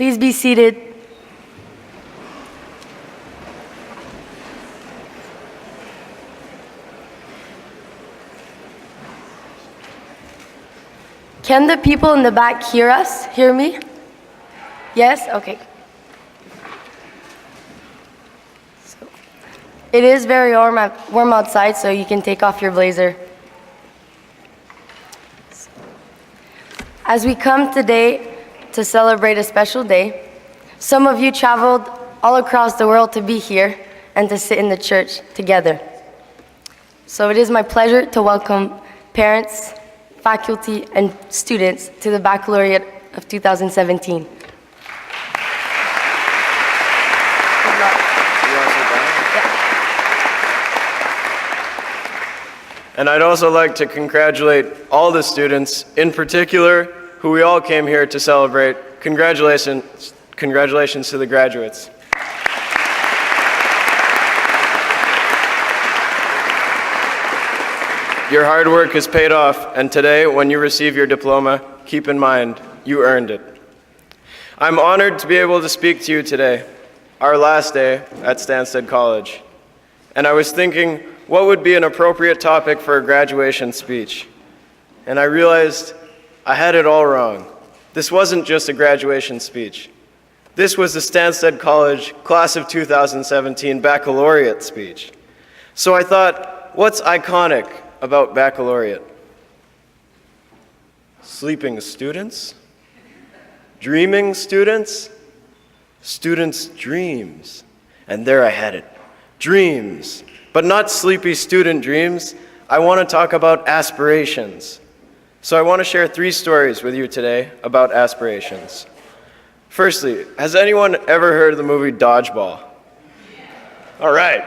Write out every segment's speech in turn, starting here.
Please be seated. Can the people in the back hear me? Yes? Okay. It is very warm outside, so you can take off your blazer. As we come today to celebrate a special day, some of you traveled all across the world to be here and to sit in the church together. So it is my pleasure to welcome parents, faculty, and students to the Baccalaureate of 2017. And I'd also like to congratulate all the students, in particular, who we all came here to celebrate. Congratulations to the graduates. Your hard work has paid off, and today, when you receive your diploma, keep in mind, you earned it. I'm honored to be able to speak to you today, our last day at Stansted College. And I was thinking, what would be an appropriate topic for a graduation speech? And I realized I had it all wrong. This wasn't just a graduation speech. This was the Stansted College Class of 2017 Baccalaureate speech. So I thought, what's iconic about baccalaureate? Sleeping students? Dreaming students? Students' dreams. And there I had it. Dreams. But not sleepy student dreams. I want to talk about aspirations. So I want to share 3 stories with you today about aspirations. Firstly, has anyone ever heard of the movie Dodgeball? All right.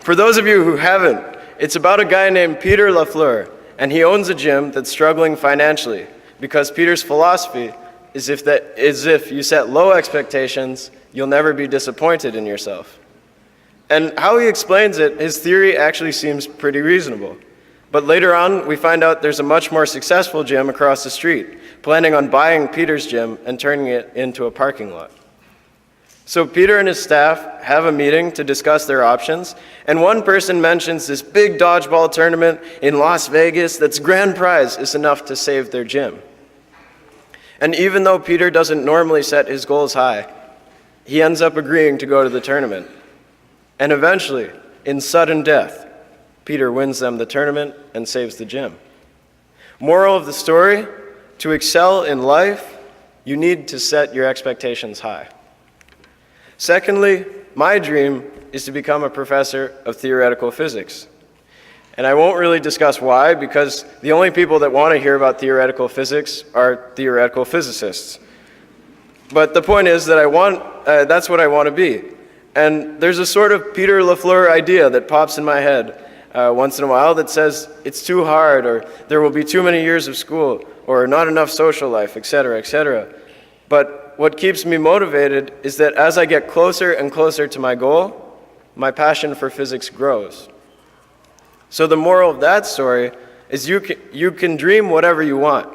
For those of you who haven't, it's about a guy named Peter Lafleur, and he owns a gym that's struggling financially because Peter's philosophy is if you set low expectations, you'll never be disappointed in yourself. And how he explains it, his theory actually seems pretty reasonable. But later on, we find out there's a much more successful gym across the street, planning on buying Peter's gym and turning it into a parking lot. So Peter and his staff have a meeting to discuss their options, and one person mentions this big dodgeball tournament in Las Vegas that's grand prize is enough to save their gym. And even though Peter doesn't normally set his goals high, he ends up agreeing to go to the tournament. And eventually, in sudden death, Peter wins them the tournament and saves the gym. Moral of the story, to excel in life, you need to set your expectations high. Secondly, my dream is to become a professor of theoretical physics. And I won't really discuss why, because the only people that want to hear about theoretical physics are theoretical physicists. But the point is that that's what I want to be. And there's a sort of Peter Lafleur idea that pops in my head once in a while that says it's too hard, or there will be too many years of school, or not enough social life, etc., etc. But what keeps me motivated is that as I get closer and closer to my goal, my passion for physics grows. So the moral of that story is you can dream whatever you want,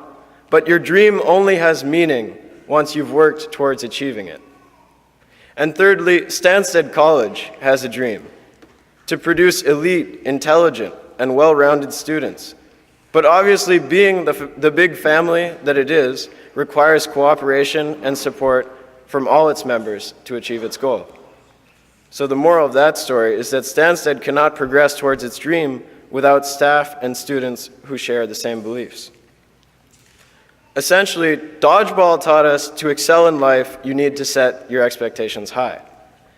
but your dream only has meaning once you've worked towards achieving it. And thirdly, Stansted College has a dream: to produce elite, intelligent, and well-rounded students. But obviously, being the big family that it is requires cooperation and support from all its members to achieve its goal. So the moral of that story is that Stansted cannot progress towards its dream without staff and students who share the same beliefs. Essentially, Dodgeball taught us to excel in life, you need to set your expectations high.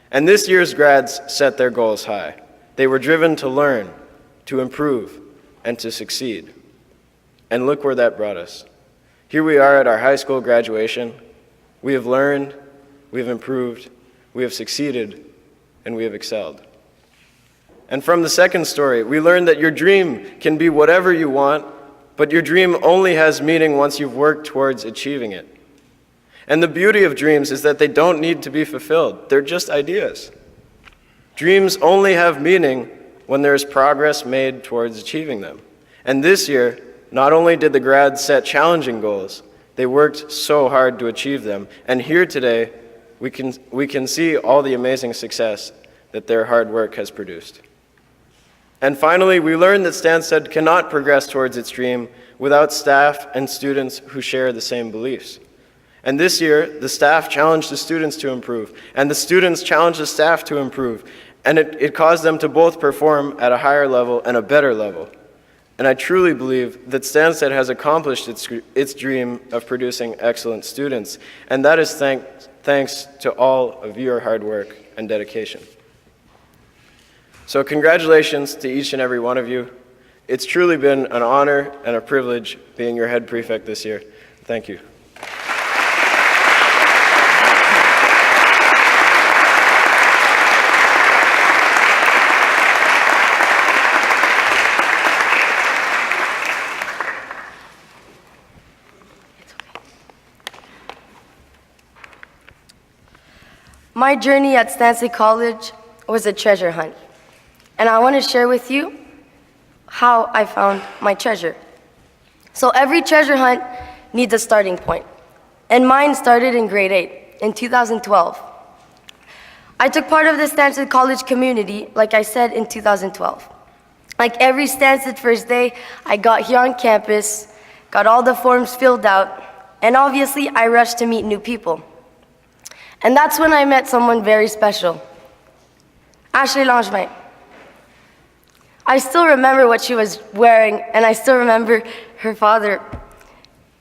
And this year's grads set their goals high. They were driven to learn, to improve, and to succeed. And look where that brought us. Here we are at our high school graduation. We have learned, we have improved, we have succeeded, and we have excelled. And from the second story, we learned that your dream can be whatever you want, but your dream only has meaning once you've worked towards achieving it. And the beauty of dreams is that they don't need to be fulfilled. They're just ideas. Dreams only have meaning when there is progress made towards achieving them. And this year, not only did the grads set challenging goals, They worked so hard to achieve them, and here today, we can see all the amazing success that their hard work has produced. And finally, we learned that Stansted cannot progress towards its dream without staff and students who share the same beliefs. And this year, the staff challenged the students to improve, and the students challenged the staff to improve, and it caused them to both perform at a higher level and a better level. And I truly believe that Stansted has accomplished its dream of producing excellent students, and that is thanks to all of your hard work and dedication. So congratulations to each and every one of you. It's truly been an honor and a privilege being your head prefect this year. Thank you. My journey at Stansted College was a treasure hunt, and I want to share with you how I found my treasure. So every treasure hunt needs a starting point, and mine started in grade 8 in 2012. I took part of the Stansted College community, like I said, in 2012. Like every Stansted first day, I got here on campus, got all the forms filled out, and obviously I rushed to meet new people. And that's when I met someone very special, Ashley Langevin. I still remember what she was wearing, and I still remember her father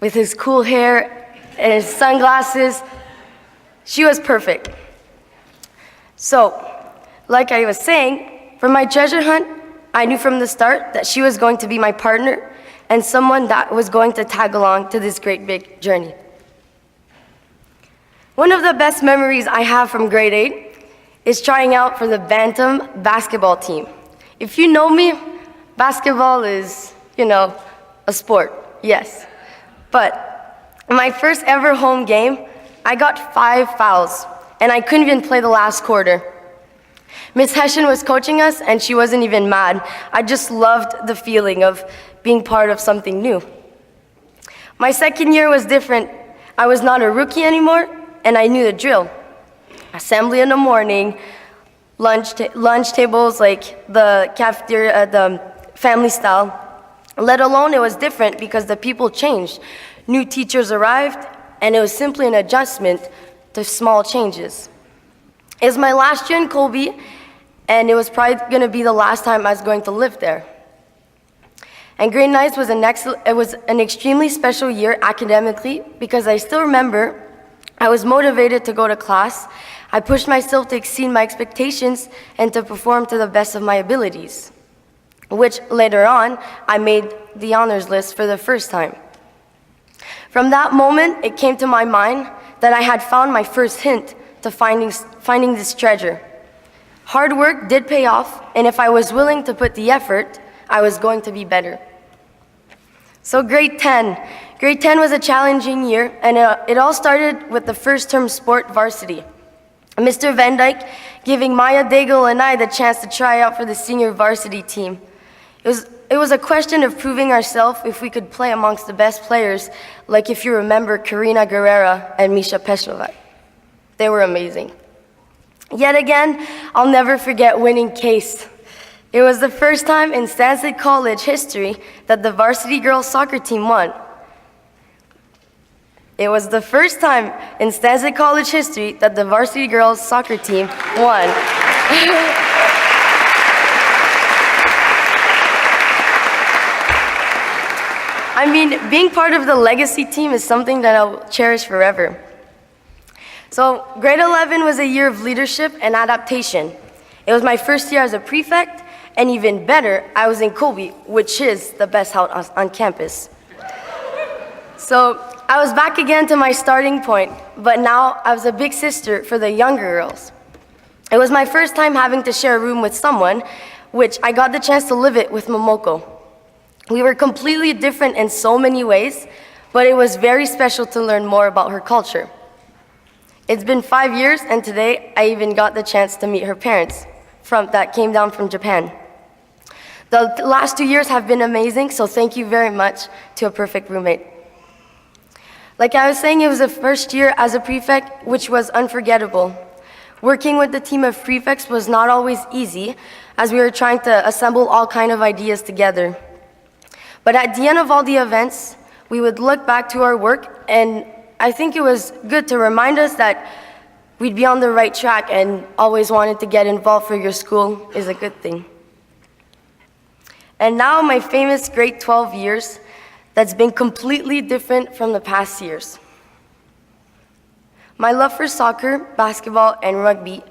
with his cool hair and his sunglasses. She was perfect. So, like I was saying, for my treasure hunt, I knew from the start that she was going to be my partner and someone that was going to tag along to this great big journey. One of the best memories I have from grade 8 is trying out for the Bantam basketball team. If you know me, basketball is, a sport, yes. But in my first ever home game, I got 5 fouls, and I couldn't even play the last quarter. Miss Hessian was coaching us, and she wasn't even mad. I just loved the feeling of being part of something new. My second year was different. I was not a rookie anymore, and I knew the drill. Assembly in the morning, lunch tables like the cafeteria, the family style. Let alone it was different because the people changed. New teachers arrived, and it was simply an adjustment to small changes. It was my last year in Colby, and it was probably going to be the last time I was going to live there. And grade 9 was an extremely special year academically because I still remember I was motivated to go to class. I pushed myself to exceed my expectations and to perform to the best of my abilities, which later on, I made the honors list for the first time. From that moment, it came to my mind that I had found my first hint to finding this treasure. Hard work did pay off, and if I was willing to put the effort, I was going to be better. So grade 10 was a challenging year, and it all started with the first term sport varsity. Mr. Van Dyke giving Maya Daigle and I the chance to try out for the senior varsity team. It was a question of proving ourselves if we could play amongst the best players, like if you remember Karina Guerrera and Misha Peshnovac. They were amazing. Yet again, I'll never forget winning case. It was the first time in Stansted College history that the varsity girls soccer team won. It was the first time in Stansted College history that the varsity girls soccer team won. I mean, being part of the legacy team is something that I'll cherish forever. So grade 11 was a year of leadership and adaptation. It was my first year as a prefect, and even better, I was in Colby, which is the best house on campus. So I was back again to my starting point, but now I was a big sister for the younger girls. It was my first time having to share a room with someone, which I got the chance to live it with Momoko. We were completely different in so many ways, but it was very special to learn more about her culture. It's been 5 years, and today I even got the chance to meet her parents that came down from Japan. The last 2 years have been amazing, so thank you very much to a perfect roommate. Like I was saying, it was the first year as a prefect, which was unforgettable. Working with the team of prefects was not always easy, as we were trying to assemble all kinds of ideas together. But at the end of all the events, we would look back to our work, and I think it was good to remind us that we'd be on the right track and always wanted to get involved for your school is a good thing. And now my famous grade 12 years, that's been completely different from the past years. My love for soccer, basketball, and rugby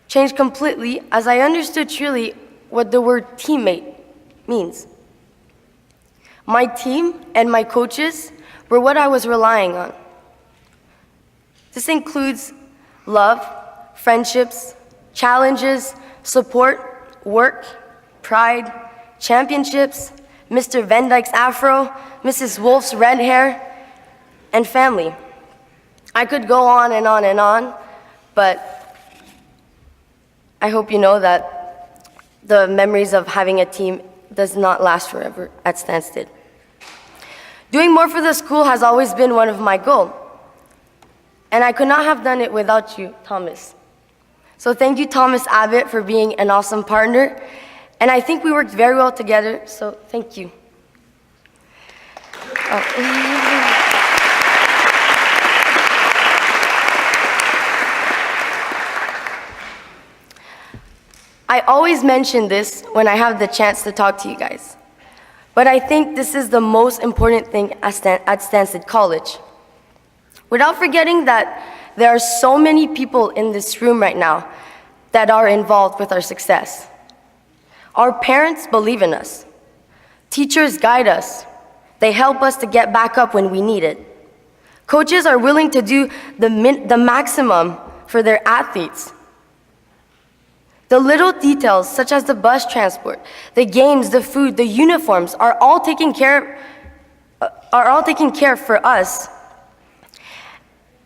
changed completely as I understood truly what the word teammate means. My team and my coaches were what I was relying on. This includes love, friendships, challenges, support, work, pride, championships, Mr. Van Dyke's afro, Mrs. Wolf's red hair, and family. I could go on and on and on, but I hope you know that the memories of having a team does not last forever at Stansted. Doing more for the school has always been one of my goals, and I could not have done it without you, Thomas. So thank you, Thomas Abbott, for being an awesome partner, and I think we worked very well together, so thank you. I always mention this when I have the chance to talk to you guys, but I think this is the most important thing at Stansted College. Without forgetting that there are so many people in this room right now that are involved with our success. Our parents believe in us. Teachers guide us. They help us to get back up when we need it. Coaches are willing to do the maximum for their athletes. The little details, such as the bus transport, the games, the food, the uniforms, are all taken care for us.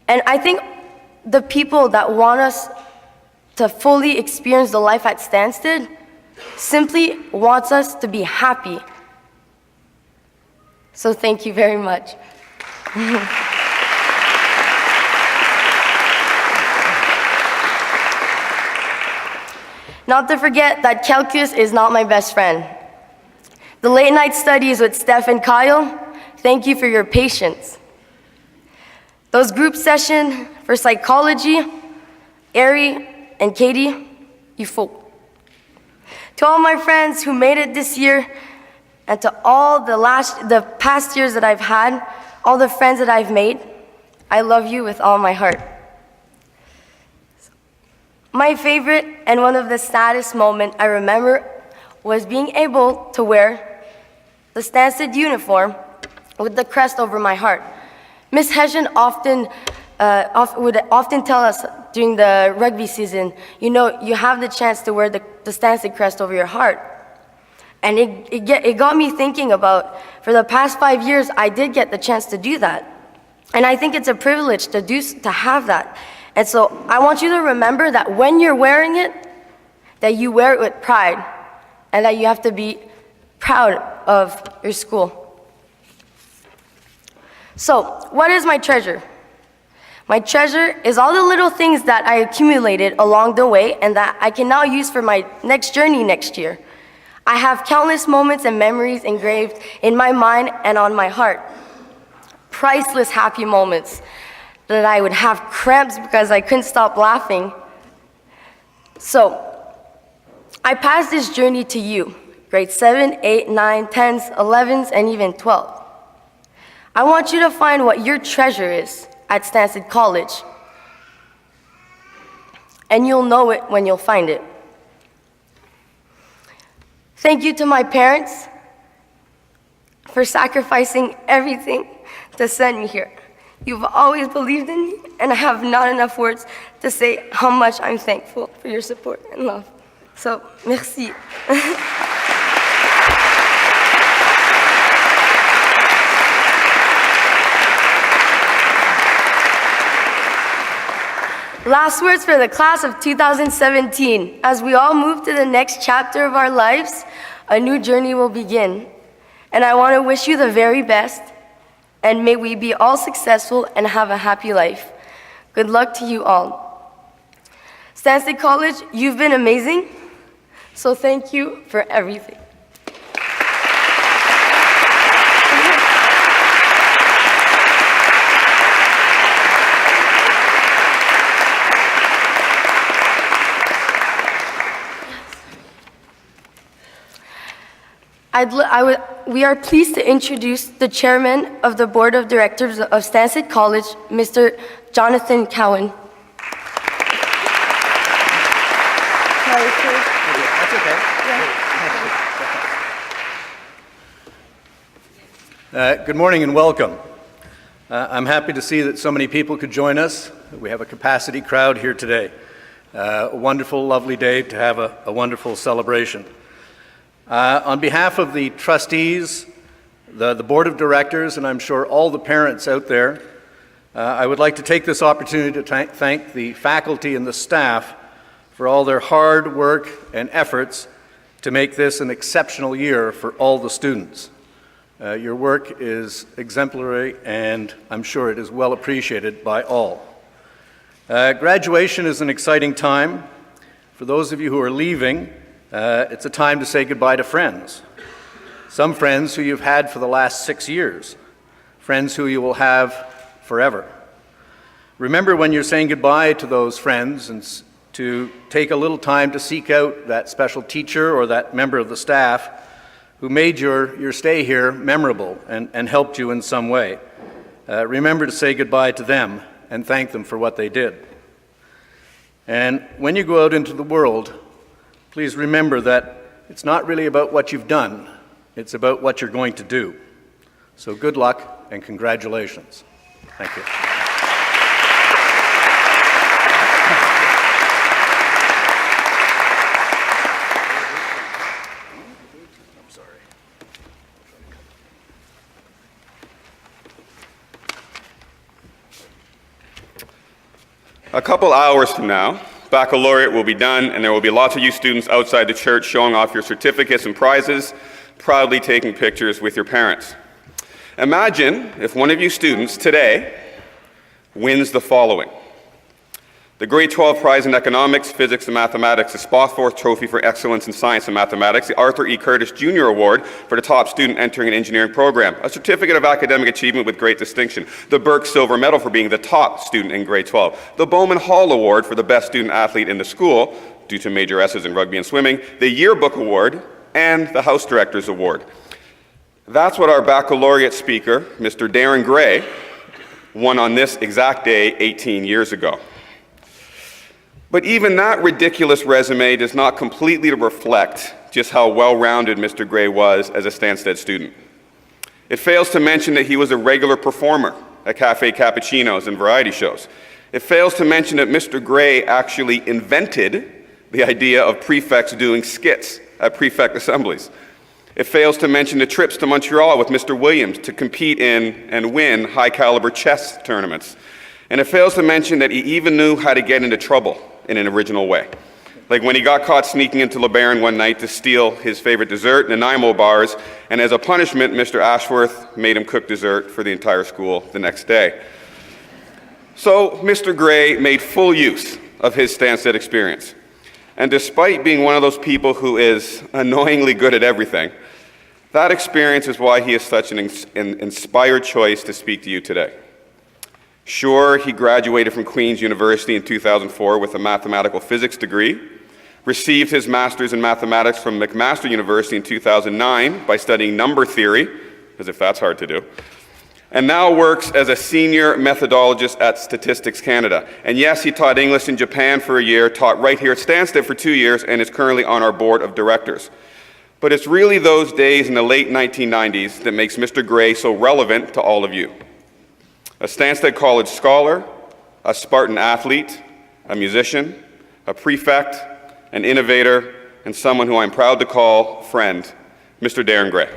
And I think the people that want us to fully experience the life at Stansted simply wants us to be happy. So thank you very much. Not to forget that calculus is not my best friend. The late night studies with Steph and Kyle, thank you for your patience. Those group sessions for psychology, Ari and Katie, you folk. To all my friends who made it this year, and to all the past years that I've had, all the friends that I've made, I love you with all my heart. My favorite and one of the saddest moments I remember was being able to wear the Stansted uniform with the crest over my heart. Miss Hessian would often tell us during the rugby season, you know, you have the chance to wear the Stansted crest over your heart. And it got me thinking about, for the past 5 years, I did get the chance to do that. And I think it's a privilege to have that. And so I want you to remember that when you're wearing it, that you wear it with pride, and that you have to be proud of your school. So, what is my treasure? My treasure is all the little things that I accumulated along the way and that I can now use for my next journey next year. I have countless moments and memories engraved in my mind and on my heart. Priceless happy moments that I would have cramps because I couldn't stop laughing. So, I pass this journey to you, grade 7, 8, 9, 10s, 11s, and even 12. I want you to find what your treasure is at Stansted College, and you'll know it when you'll find it. Thank you to my parents for sacrificing everything to send me here. You've always believed in me, and I have not enough words to say how much I'm thankful for your support and love. So, merci. Last words for the class of 2017. As we all move to the next chapter of our lives, a new journey will begin. And I want to wish you the very best and may we be all successful and have a happy life. Good luck to you all. Stansted College, you've been amazing, so thank you for everything. We are pleased to introduce the chairman of the Board of Directors of Stansted College, Mr. Jonathan Cowan. That's okay. Good morning and welcome. I'm happy to see that so many people could join us. We have a capacity crowd here today. A wonderful, lovely day to have a wonderful celebration. On behalf of the trustees, the board of directors, and I'm sure all the parents out there, I would like to take this opportunity to thank the faculty and the staff for all their hard work and efforts to make this an exceptional year for all the students. Your work is exemplary, and I'm sure it is well appreciated by all. Graduation is an exciting time. For those of you who are leaving, it's a time to say goodbye to friends. Some friends who you've had for the last 6 years, friends who you will have forever. Remember when you're saying goodbye to those friends and to take a little time to seek out that special teacher or that member of the staff who made your stay here memorable and helped you in some way. Remember to say goodbye to them and thank them for what they did. And when you go out into the world, please remember that it's not really about what you've done, it's about what you're going to do. So good luck and congratulations. Thank you. A couple hours from now, baccalaureate will be done, and there will be lots of you students outside the church showing off your certificates and prizes, proudly taking pictures with your parents. Imagine if one of you students today wins the following: the grade 12 prize in economics, physics, and mathematics, the Spofford Trophy for excellence in science and mathematics, the Arthur E. Curtis Jr. Award for the top student entering an engineering program, a certificate of academic achievement with great distinction, the Burke Silver Medal for being the top student in grade 12, the Bowman Hall Award for the best student athlete in the school due to major S's in rugby and swimming, the Yearbook Award, and the House Directors Award. That's what our baccalaureate speaker, Mr. Darren Gray, won on this exact day 18 years ago. But even that ridiculous resume does not completely reflect just how well-rounded Mr. Gray was as a Stansted student. It fails to mention that he was a regular performer at Cafe Cappuccino's and variety shows. It fails to mention that Mr. Gray actually invented the idea of prefects doing skits at prefect assemblies. It fails to mention the trips to Montreal with Mr. Williams to compete in and win high-caliber chess tournaments. And it fails to mention that he even knew how to get into trouble in an original way. Like when he got caught sneaking into LeBaron one night to steal his favorite dessert, Nanaimo bars, and as a punishment, Mr. Ashworth made him cook dessert for the entire school the next day. So Mr. Gray made full use of his Stansted experience. And despite being one of those people who is annoyingly good at everything, that experience is why he is such an inspired choice to speak to you today. Sure, he graduated from Queen's University in 2004 with a mathematical physics degree, received his master's in mathematics from McMaster University in 2009 by studying number theory, as if that's hard to do, and now works as a senior methodologist at Statistics Canada. And yes, he taught English in Japan for a year, taught right here at Stansted for 2 years, and is currently on our board of directors. But it's really those days in the late 1990s that makes Mr. Gray so relevant to all of you. A Stansted College scholar, a Spartan athlete, a musician, a prefect, an innovator, and someone who I'm proud to call friend, Mr. Darren Gray.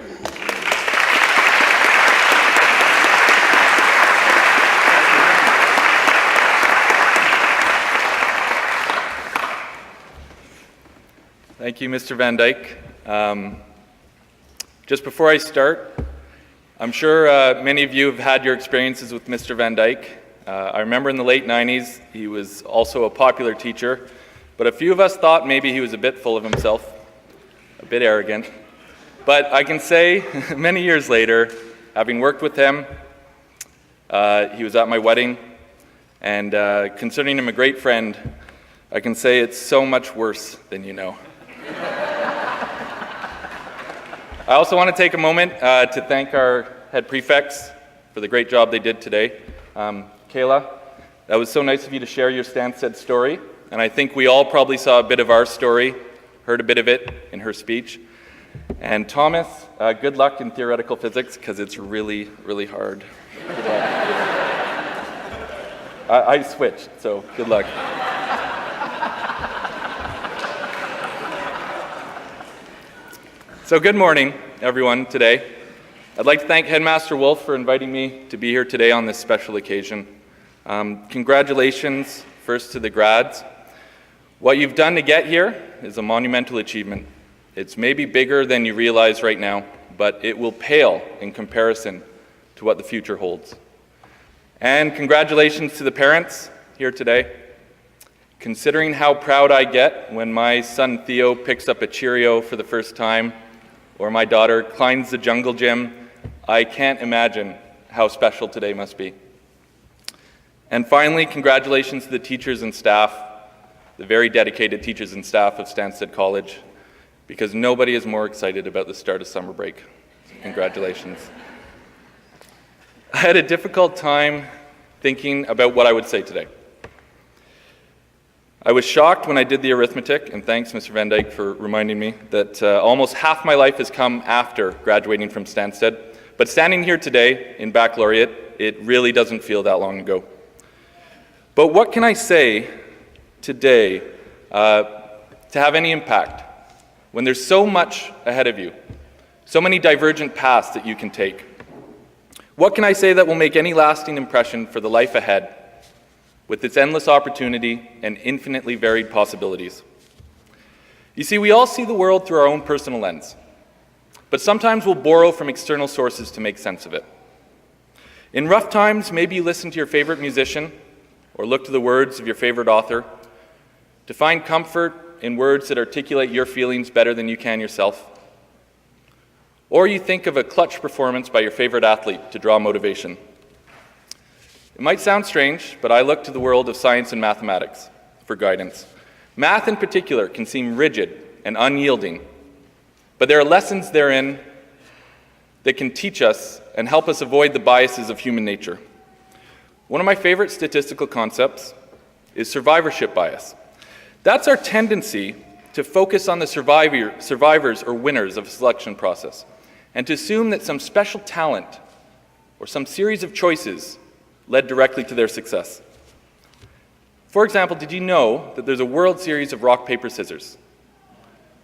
Thank you, Mr. Van Dyke. Just before I start, I'm sure many of you have had your experiences with Mr. Van Dyke. I remember in the late 90s, he was also a popular teacher, but a few of us thought maybe he was a bit full of himself, a bit arrogant. But I can say, many years later, having worked with him, he was at my wedding, and considering him a great friend, I can say it's so much worse than you know. I also want to take a moment to thank our head prefects for the great job they did today. Kayla, that was so nice of you to share your Stansted story, and I think we all probably saw a bit of our story, heard a bit of it in her speech. And Thomas, good luck in theoretical physics, because it's really, really hard. Good luck. I switched, so good luck. So good morning, everyone, today. I'd like to thank Headmaster Wolf for inviting me to be here today on this special occasion. Congratulations, first to the grads. What you've done to get here is a monumental achievement. It's maybe bigger than you realize right now, but it will pale in comparison to what the future holds. And congratulations to the parents here today. Considering how proud I get when my son Theo picks up a Cheerio for the first time, or my daughter climbs the jungle gym, I can't imagine how special today must be. And finally, congratulations to the teachers and staff, the very dedicated teachers and staff of Stansted College, because nobody is more excited about the start of summer break. So congratulations. I had a difficult time thinking about what I would say today. I was shocked when I did the arithmetic, and thanks, Mr. Van Dyke, for reminding me that almost half my life has come after graduating from Stansted. But standing here today in baccalaureate, it really doesn't feel that long ago. But what can I say today to have any impact when there's so much ahead of you, so many divergent paths that you can take? What can I say that will make any lasting impression for the life ahead, with its endless opportunity and infinitely varied possibilities? You see, we all see the world through our own personal lens, but sometimes we'll borrow from external sources to make sense of it. In rough times, maybe you listen to your favorite musician or look to the words of your favorite author to find comfort in words that articulate your feelings better than you can yourself. Or you think of a clutch performance by your favorite athlete to draw motivation. It might sound strange, but I look to the world of science and mathematics for guidance. Math in particular can seem rigid and unyielding, but there are lessons therein that can teach us and help us avoid the biases of human nature. One of my favorite statistical concepts is survivorship bias. That's our tendency to focus on the survivors or winners of a selection process, and to assume that some special talent or some series of choices led directly to their success. For example, did you know that there's a World Series of rock, paper, scissors?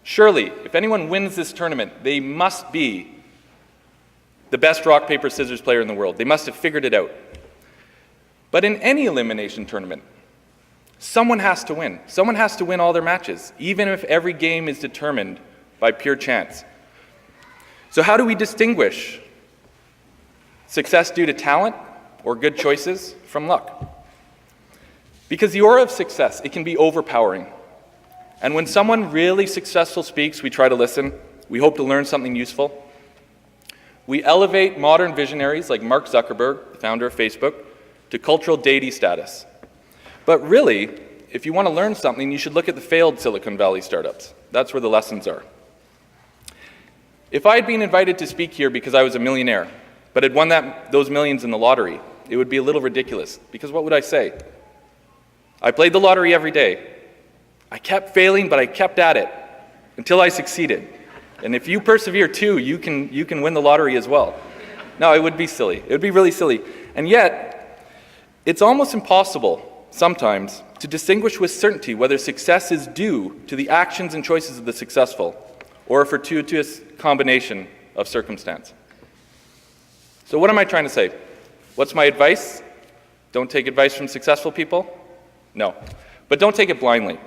Surely, if anyone wins this tournament, they must be the best rock, paper, scissors player in the world. They must have figured it out. But in any elimination tournament, someone has to win. Someone has to win all their matches, even if every game is determined by pure chance. So how do we distinguish success due to talent or good choices from luck? Because the aura of success, it can be overpowering. And when someone really successful speaks, we try to listen. We hope to learn something useful. We elevate modern visionaries like Mark Zuckerberg, the founder of Facebook, to cultural deity status. But really, if you want to learn something, you should look at the failed Silicon Valley startups. That's where the lessons are. If I had been invited to speak here because I was a millionaire, but had won those millions in the lottery, it would be a little ridiculous, because what would I say? I played the lottery every day. I kept failing, but I kept at it until I succeeded. And if you persevere too, you can win the lottery as well. No, it would be silly. It would be really silly. And yet, it's almost impossible sometimes to distinguish with certainty whether success is due to the actions and choices of the successful or a fortuitous combination of circumstance. So what am I trying to say? What's my advice? Don't take advice from successful people? No. But don't take it blindly.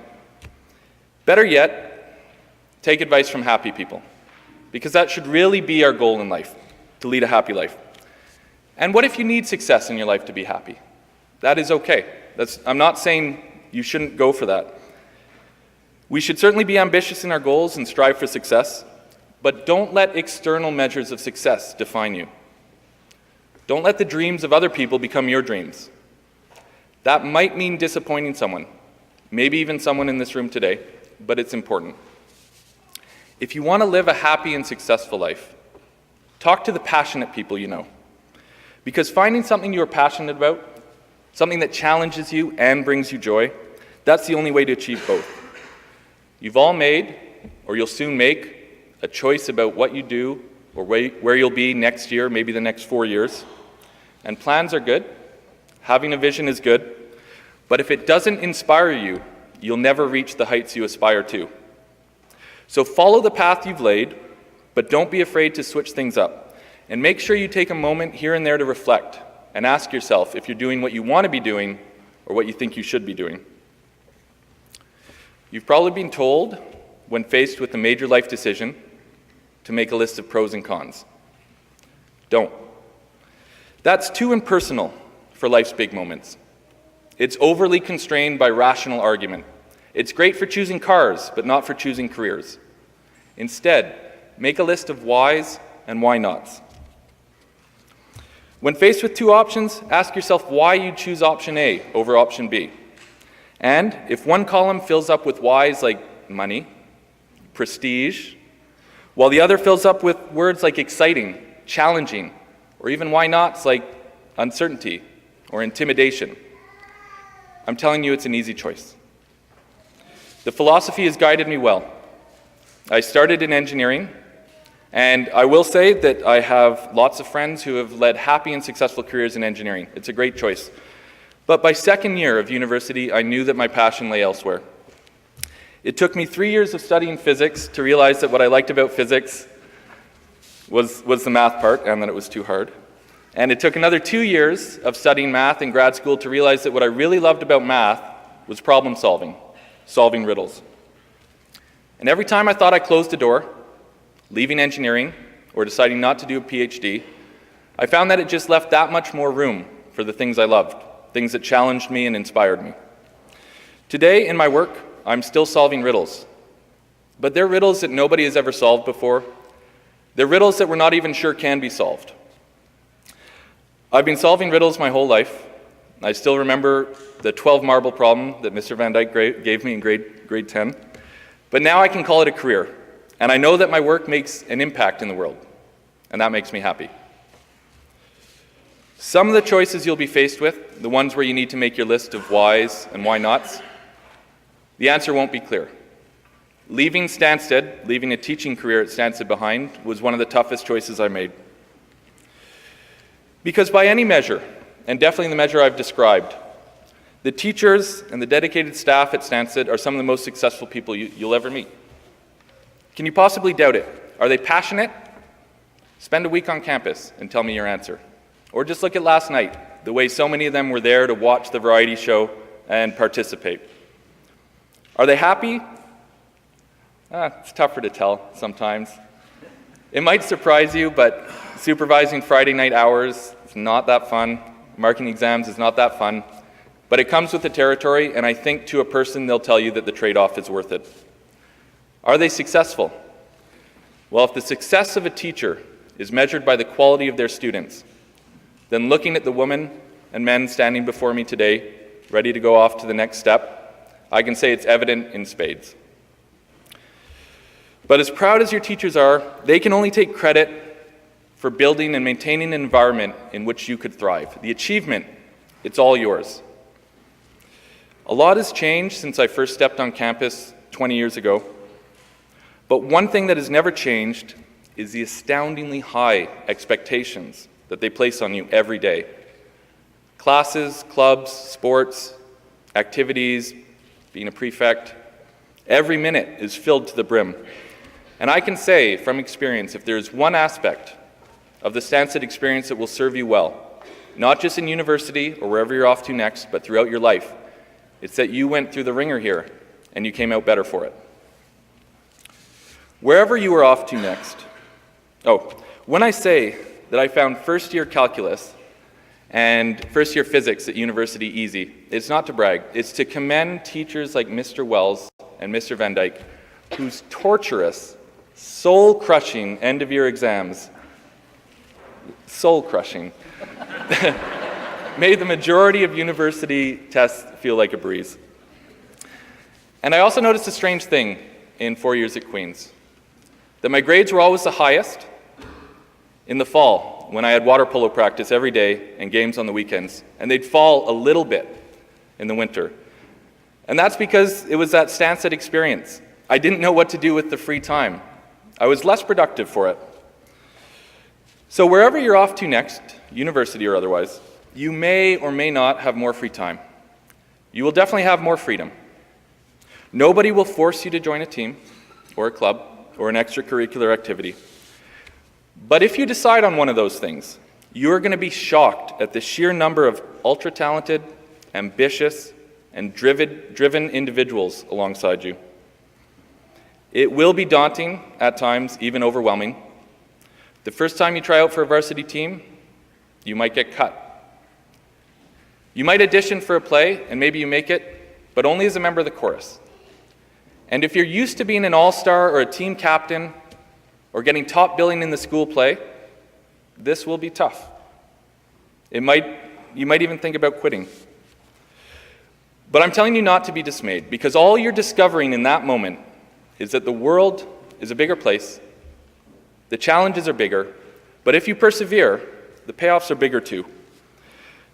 Better yet, take advice from happy people, because that should really be our goal in life. to lead a happy life. And what if you need success in your life to be happy? That is okay. I'm not saying you shouldn't go for that. We should certainly be ambitious in our goals and strive for success, but don't let external measures of success define you. Don't let the dreams of other people become your dreams. That might mean disappointing someone, maybe even someone in this room today, but it's important. If you want to live a happy and successful life, talk to the passionate people you know. Because finding something you are passionate about, something that challenges you and brings you joy, that's the only way to achieve both. You've all made, or you'll soon make, a choice about what you do or where you'll be next year, maybe the next 4 years. And plans are good. Having a vision is good. But if it doesn't inspire you, you'll never reach the heights you aspire to. So follow the path you've laid, but don't be afraid to switch things up. And make sure you take a moment here and there to reflect and ask yourself if you're doing what you want to be doing or what you think you should be doing. You've probably been told, when faced with a major life decision, to make a list of pros and cons. Don't. That's too impersonal for life's big moments. It's overly constrained by rational argument. It's great for choosing cars, but not for choosing careers. Instead, make a list of whys and why nots. When faced with two options, ask yourself why you choose option A over option B. And if one column fills up with whys like money, prestige, while the other fills up with words like exciting, challenging, or even why nots like uncertainty or intimidation, I'm telling you it's an easy choice. The philosophy has guided me well. I started in engineering, and I will say that I have lots of friends who have led happy and successful careers in engineering. It's a great choice. But by second year of university, I knew that my passion lay elsewhere. It took me 3 years of studying physics to realize that what I liked about physics was the math part, and that it was too hard. And it took another 2 years of studying math in grad school to realize that what I really loved about math was problem solving, solving riddles. And every time I thought I closed a door, leaving engineering, or deciding not to do a PhD, I found that it just left that much more room for the things I loved, things that challenged me and inspired me. Today, in my work, I'm still solving riddles. But they're riddles that nobody has ever solved before. They're riddles that we're not even sure can be solved. I've been solving riddles my whole life. I still remember the 12 marble problem that Mr. Van Dyke gave me in grade 10. But now I can call it a career. And I know that my work makes an impact in the world. And that makes me happy. Some of the choices you'll be faced with, the ones where you need to make your list of whys and why nots, the answer won't be clear. Leaving Stansted, leaving a teaching career at Stansted behind, was one of the toughest choices I made. Because by any measure, and definitely the measure I've described, the teachers and the dedicated staff at Stansted are some of the most successful people you'll ever meet. Can you possibly doubt it? Are they passionate? Spend a week on campus and tell me your answer. Or just look at last night, the way so many of them were there to watch the variety show and participate. Are they happy? It's tougher to tell sometimes. It might surprise you, but supervising Friday night hours is not that fun. Marking exams is not that fun. But it comes with the territory, and I think to a person they'll tell you that the trade-off is worth it. Are they successful? Well, if the success of a teacher is measured by the quality of their students, then looking at the women and men standing before me today, ready to go off to the next step, I can say it's evident in spades. But as proud as your teachers are, they can only take credit for building and maintaining an environment in which you could thrive. The achievement, it's all yours. A lot has changed since I first stepped on campus 20 years ago. But one thing that has never changed is the astoundingly high expectations that they place on you every day. Classes, clubs, sports, activities, being a prefect, every minute is filled to the brim. And I can say from experience, if there's one aspect of the Stansted experience that will serve you well, not just in university or wherever you're off to next, but throughout your life, it's that you went through the ringer here and you came out better for it. Wherever you are off to next, when I say that I found first-year calculus and first-year physics at university easy, it's not to brag. It's to commend teachers like Mr. Wells and Mr. Van Dyke, whose torturous, soul-crushing end-of-year exams, soul-crushing, made the majority of university tests feel like a breeze. And I also noticed a strange thing in 4 years at Queen's, that my grades were always the highest in the fall when I had water polo practice every day and games on the weekends, and they'd fall a little bit in the winter. And that's because it was that Stansted experience. I didn't know what to do with the free time. I was less productive for it. So wherever you're off to next, university or otherwise, you may or may not have more free time. You will definitely have more freedom. Nobody will force you to join a team or a club or an extracurricular activity. But if you decide on one of those things, you are going to be shocked at the sheer number of ultra-talented, ambitious, and driven individuals alongside you. It will be daunting, at times even overwhelming. The first time you try out for a varsity team, you might get cut. You might audition for a play, and maybe you make it, but only as a member of the chorus. And if you're used to being an all-star or a team captain or getting top billing in the school play, this will be tough. You might even think about quitting. But I'm telling you not to be dismayed, because all you're discovering in that moment is that the world is a bigger place, the challenges are bigger, but if you persevere, the payoffs are bigger too.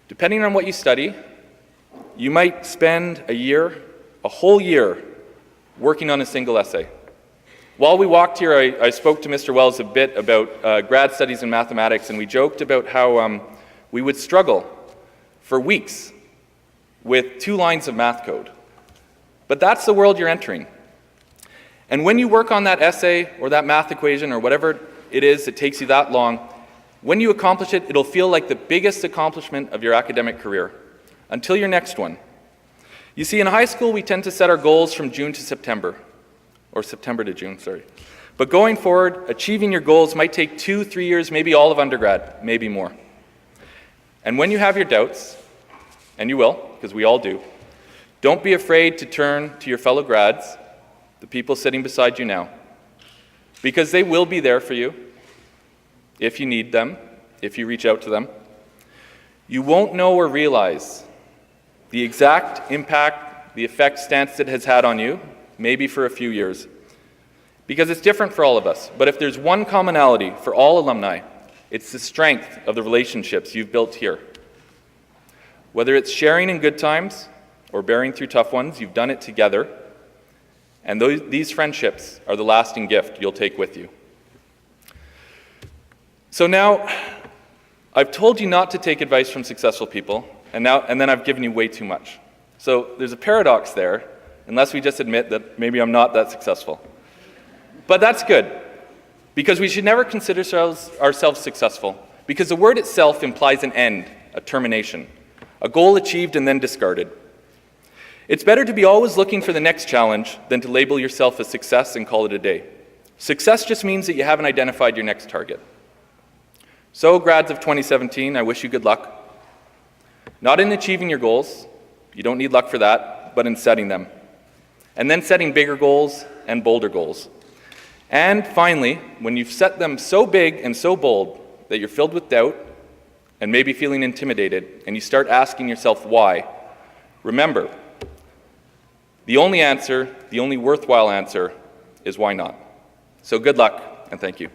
Depending on what you study, you might spend a whole year, working on a single essay. While we walked here, I spoke to Mr. Wells a bit about grad studies in mathematics, and we joked about how we would struggle for weeks with 2 lines of math code. But that's the world you're entering. And when you work on that essay or that math equation or whatever it is that takes you that long, when you accomplish it, it'll feel like the biggest accomplishment of your academic career, until your next one. You see, in high school, we tend to set our goals from June to September, or September to June, sorry. But going forward, achieving your goals might take 2-3 years, maybe all of undergrad, maybe more. And when you have your doubts, and you will, because we all do, don't be afraid to turn to your fellow grads, the people sitting beside you now, because they will be there for you if you need them, if you reach out to them. You won't know or realize the exact impact, the effect Stansted has had on you, maybe for a few years, because it's different for all of us. But if there's one commonality for all alumni, it's the strength of the relationships you've built here. Whether it's sharing in good times or bearing through tough ones, you've done it together, and these friendships are the lasting gift you'll take with you. So now, I've told you not to take advice from successful people, and then I've given you way too much. So there's a paradox there, unless we just admit that maybe I'm not that successful. But that's good, because we should never consider ourselves successful, because the word itself implies an end, a termination, a goal achieved and then discarded. It's better to be always looking for the next challenge than to label yourself a success and call it a day. Success just means that you haven't identified your next target. So, grads of 2017, I wish you good luck. Not in achieving your goals, you don't need luck for that, but in setting them. And then setting bigger goals and bolder goals. And finally, when you've set them so big and so bold that you're filled with doubt and maybe feeling intimidated, and you start asking yourself why, remember, the only answer, the only worthwhile answer, is why not. So good luck, and thank you.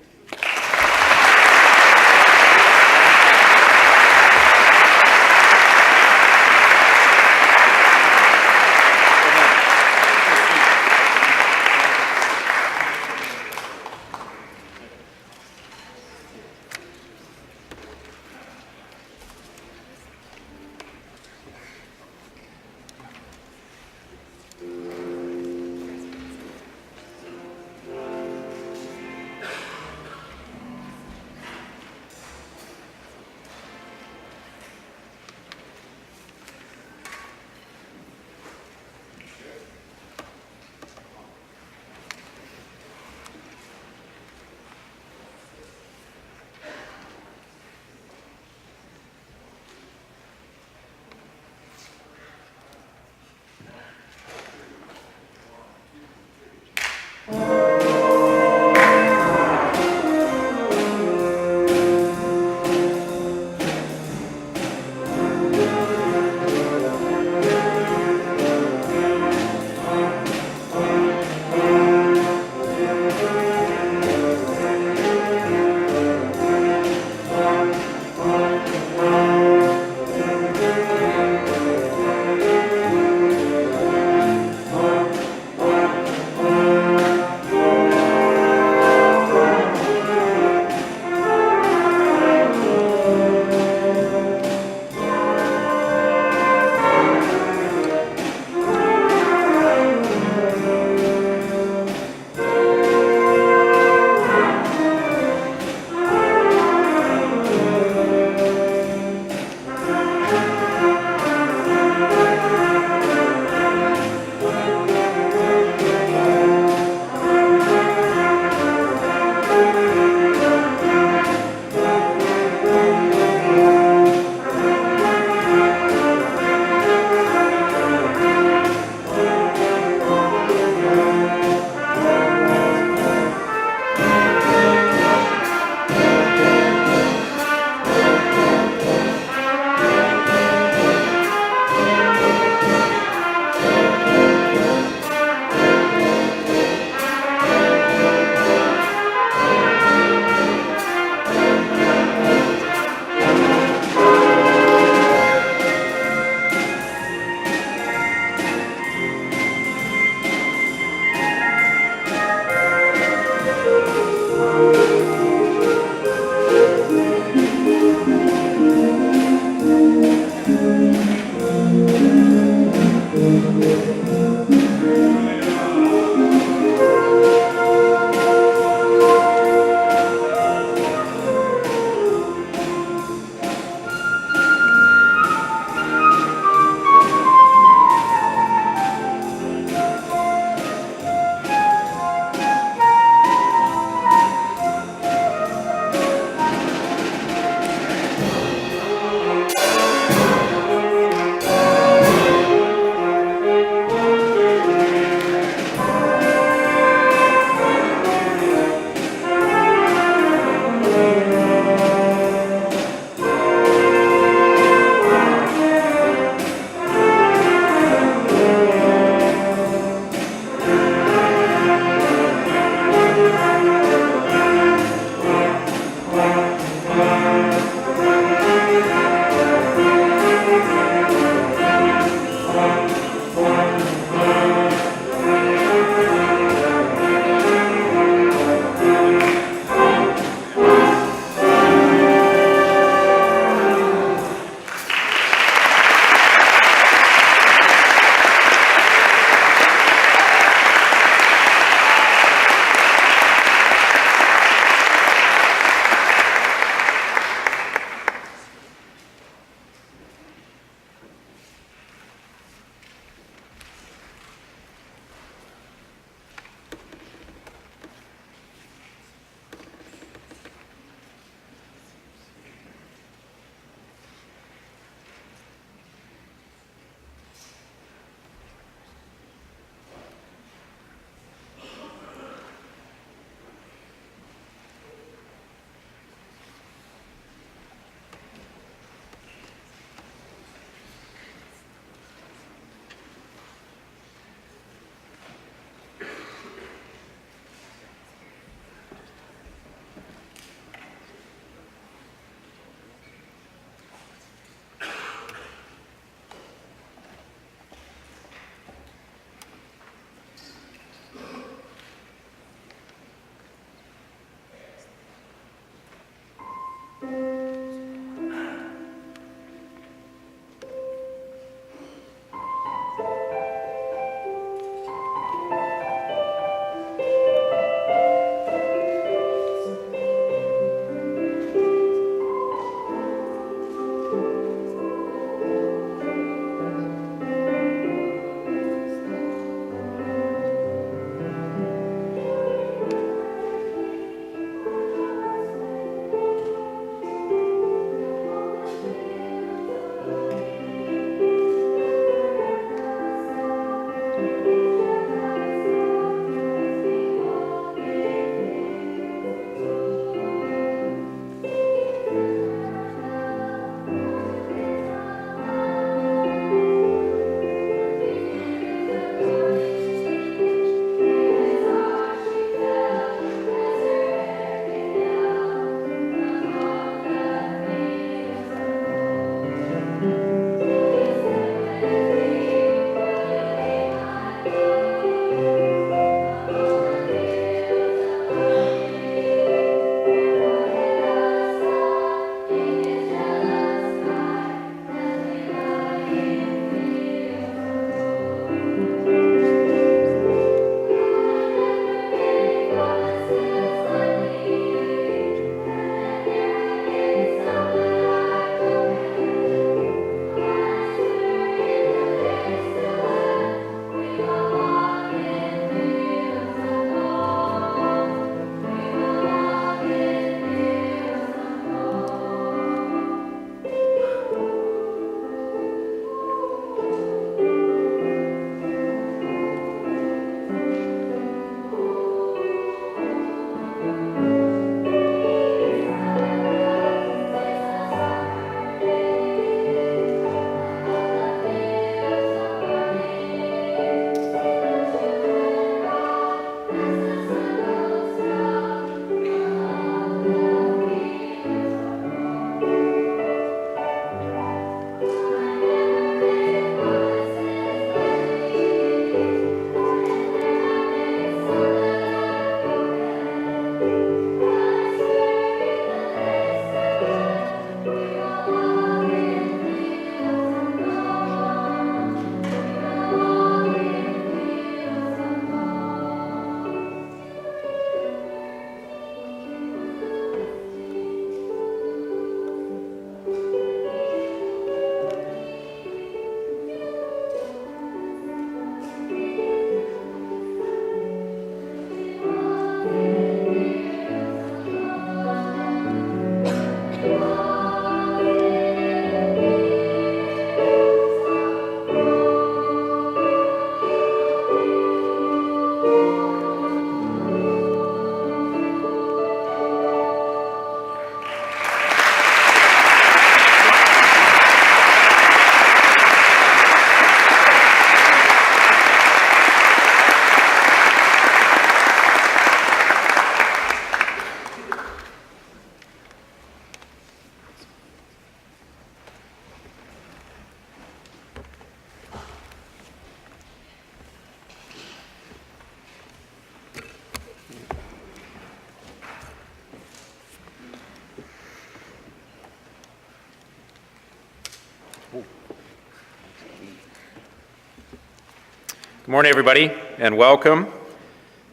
Good morning, everybody, and welcome.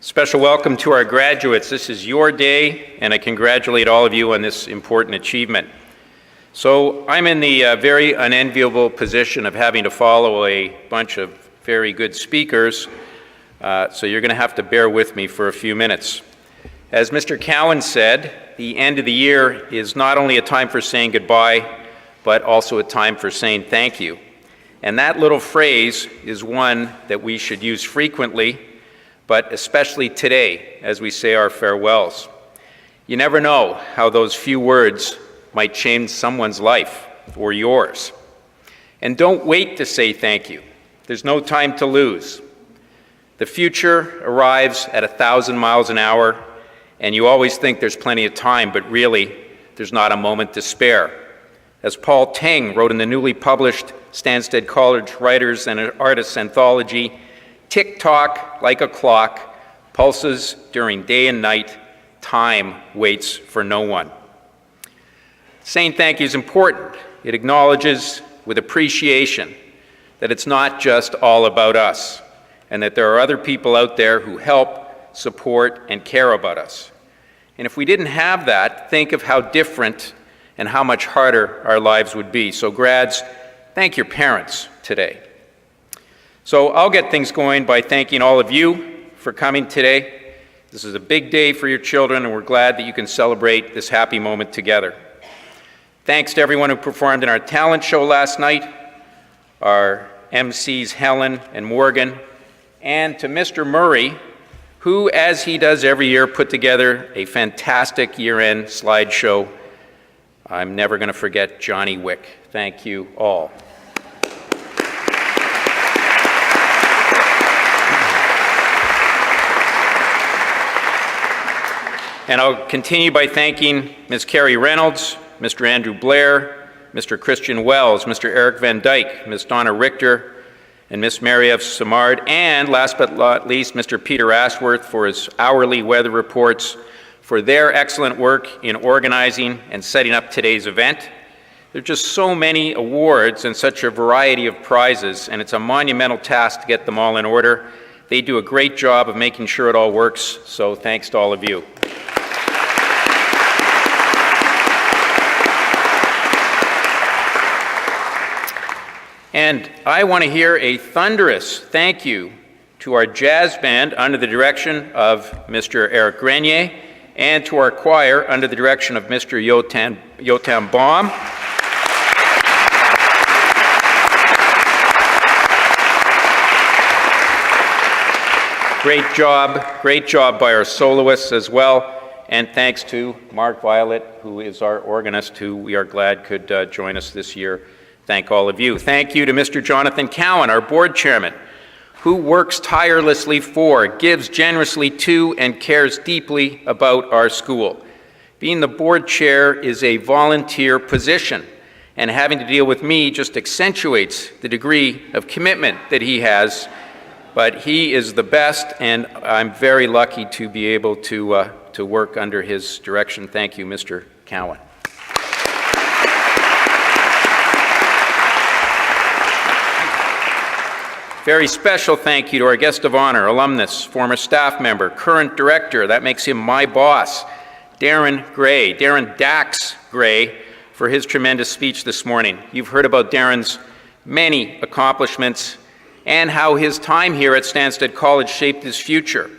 Special welcome to our graduates. This is your day, and I congratulate all of you on this important achievement. So I'm in the very unenviable position of having to follow a bunch of very good speakers, so you're going to have to bear with me for a few minutes. As Mr. Cowan said, the end of the year is not only a time for saying goodbye, but also a time for saying thank you. And that little phrase is one that we should use frequently, but especially today as we say our farewells. You never know how those few words might change someone's life or yours. And don't wait to say thank you. There's no time to lose. The future arrives at 1,000 miles an hour, and you always think there's plenty of time, but really, there's not a moment to spare. As Paul Teng wrote in the newly published Stansted College Writers and Artists Anthology, tick-tock like a clock, pulses during day and night, time waits for no one. Saying thank you is important. It acknowledges with appreciation that it's not just all about us, and that there are other people out there who help, support, and care about us. And if we didn't have that, think of how different and how much harder our lives would be. So grads, thank your parents today. So I'll get things going by thanking all of you for coming today. This is a big day for your children, and we're glad that you can celebrate this happy moment together. Thanks to everyone who performed in our talent show last night, our MCs Helen and Morgan, and to Mr. Murray, who, as he does every year, put together a fantastic year-end slideshow. I'm never going to forget Johnny Wick. Thank you all. And I'll continue by thanking Ms. Carrie Reynolds, Mr. Andrew Blair, Mr. Christian Wells, Mr. Eric Van Dyke, Ms. Donna Richter, and Ms. Mary-F. Samard, and last but not least, Mr. Peter Ashworth for his hourly weather reports, for their excellent work in organizing and setting up today's event. There are just so many awards and such a variety of prizes, and it's a monumental task to get them all in order. They do a great job of making sure it all works, so thanks to all of you. And I want to hear a thunderous thank you to our jazz band under the direction of Mr. Eric Grenier, and to our choir under the direction of Mr. Yotam Baum. Great job by our soloists as well, and thanks to Mark Violet, who is our organist, who we are glad could join us this year. Thank all of you. Thank you to Mr. Jonathan Cowan, our board chairman, who works tirelessly for, gives generously to, and cares deeply about our school. Being the board chair is a volunteer position, and having to deal with me just accentuates the degree of commitment that he has, but he is the best, and I'm very lucky to be able to work under his direction. Thank you, Mr. Cowan. Very special thank you to our guest of honor, alumnus, former staff member, current director, that makes him my boss, Darren Gray, Darren Dax Gray, for his tremendous speech this morning. You've heard about Darren's many accomplishments and how his time here at Stansted College shaped his future.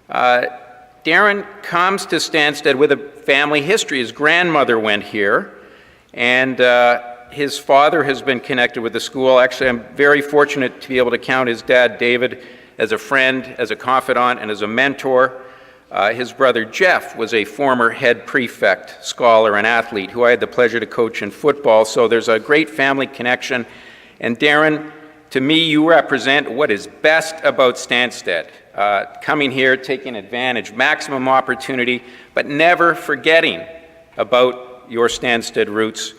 Darren comes to Stansted with a family history. His grandmother went here, and his father has been connected with the school. Actually, I'm very fortunate to be able to count his dad, David, as a friend, as a confidant, and as a mentor. His brother, Jeff, was a former head prefect, scholar, and athlete who I had the pleasure to coach in football, so there's a great family connection. And Darren, to me, you represent what is best about Stansted. Coming here, taking advantage, maximum opportunity, but never forgetting about your Stansted roots.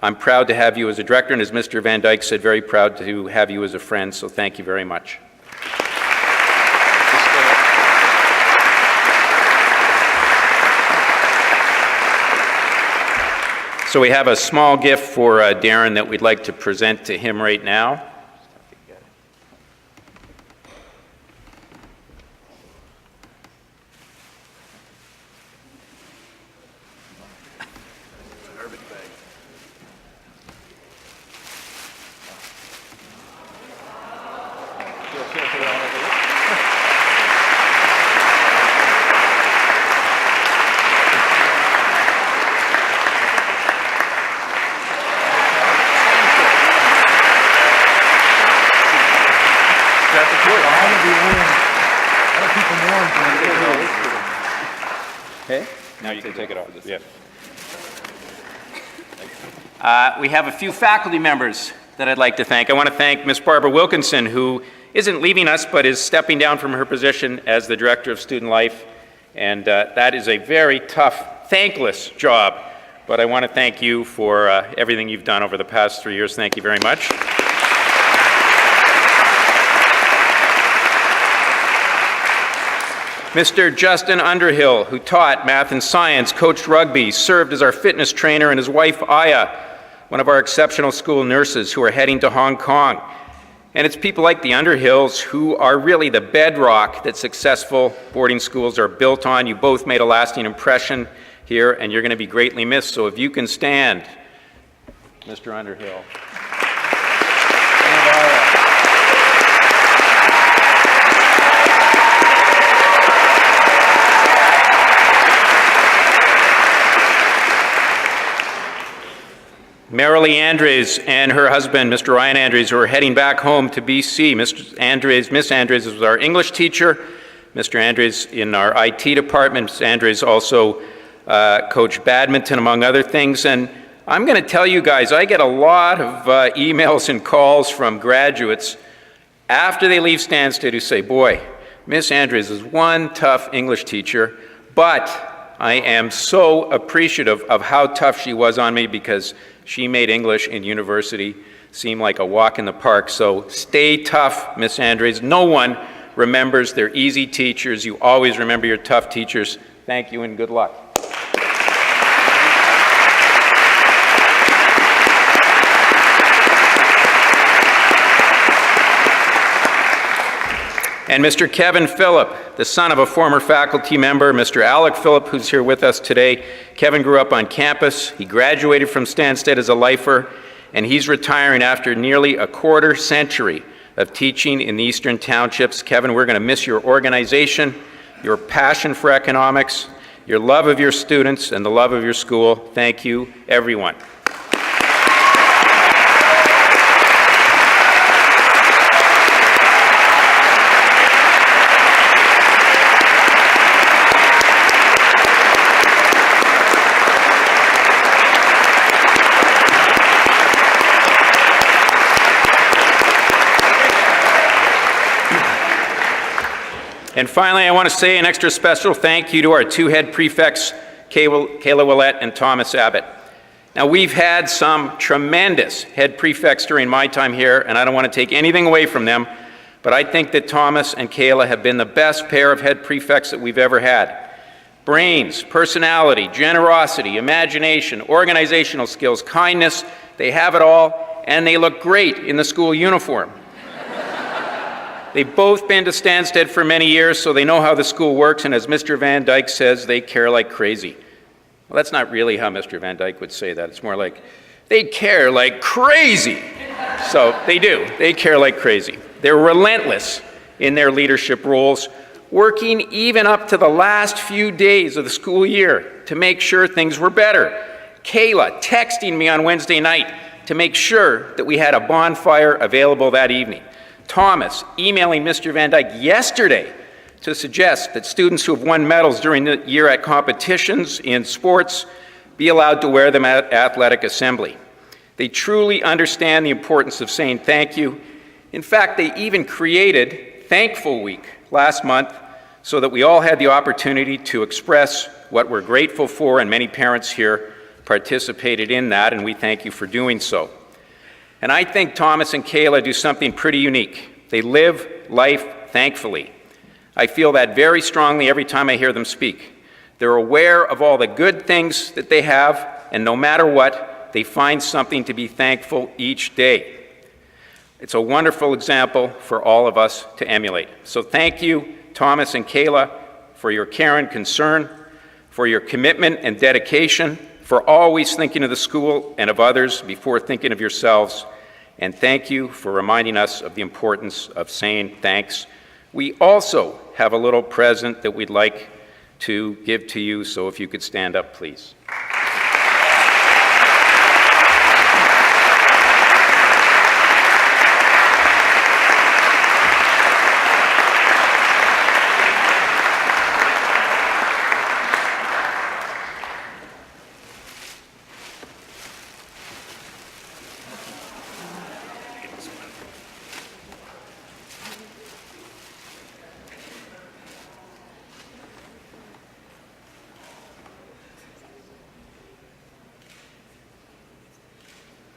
I'm proud to have you as a director, and as Mr. Van Dyke said, very proud to have you as a friend, so thank you very much. So we have a small gift for Darren that we'd like to present to him right now. Okay, now you can take it off. Yeah. We have a few faculty members that I'd like to thank. I want to thank Ms. Barbara Wilkinson, who isn't leaving us, but is stepping down from her position as the Director of Student Life. And that is a very tough, thankless job. But I want to thank you for everything you've done over the past 3 years. Thank you very much. Mr. Justin Underhill, who taught math and science, coached rugby, served as our fitness trainer, and his wife, Aya, one of our exceptional school nurses who are heading to Hong Kong. And it's people like the Underhills who are really the bedrock that successful boarding schools are built on. You both made a lasting impression here, and you're going to be greatly missed. So if you can stand, Mr. Underhill. Marilee Andres and her husband, Mr. Ryan Andres, who are heading back home to BC. Miss Andres was our English teacher. Mr. Andres in our IT department. Ms. Andres also coached badminton, among other things. And I'm going to tell you guys, I get a lot of emails and calls from graduates after they leave Stansted who say, boy, Miss Andres is one tough English teacher, but I am so appreciative of how tough she was on me because she made English in university seem like a walk in the park. So stay tough, Miss Andres. No one remembers their easy teachers. You always remember your tough teachers. Thank you and good luck. And Mr. Kevin Phillip, the son of a former faculty member, Mr. Alec Phillip, who's here with us today. Kevin grew up on campus. He graduated from Stansted as a lifer, and he's retiring after nearly a quarter century of teaching in the Eastern Townships. Kevin, we're going to miss your organization, your passion for economics, your love of your students, and the love of your school. Thank you, everyone. And finally, I want to say an extra special thank you to our two head prefects, Kayla Willett and Thomas Abbott. Now, we've had some tremendous head prefects during my time here, and I don't want to take anything away from them, but I think that Thomas and Kayla have been the best pair of head prefects that we've ever had. Brains, personality, generosity, imagination, organizational skills, kindness, they have it all, and they look great in the school uniform. They've both been to Stansted for many years, so they know how the school works, and as Mr. Van Dyke says, they care like crazy. Well, that's not really how Mr. Van Dyke would say that. It's more like, they care like crazy. So they do. They care like crazy. They're relentless in their leadership roles, working even up to the last few days of the school year to make sure things were better. Kayla texting me on Wednesday night to make sure that we had a bonfire available that evening. Thomas emailing Mr. Van Dyke yesterday to suggest that students who have won medals during the year at competitions in sports be allowed to wear them at athletic assembly. They truly understand the importance of saying thank you. In fact, they even created Thankful Week last month so that we all had the opportunity to express what we're grateful for, and many parents here participated in that, and we thank you for doing so. And I think Thomas and Kayla do something pretty unique. They live life thankfully. I feel that very strongly every time I hear them speak. They're aware of all the good things that they have, and no matter what, they find something to be thankful each day. It's a wonderful example for all of us to emulate. So thank you, Thomas and Kayla, for your care and concern, for your commitment and dedication, for always thinking of the school and of others before thinking of yourselves. And thank you for reminding us of the importance of saying thanks. We also have a little present that we'd like to give to you, so if you could stand up, please.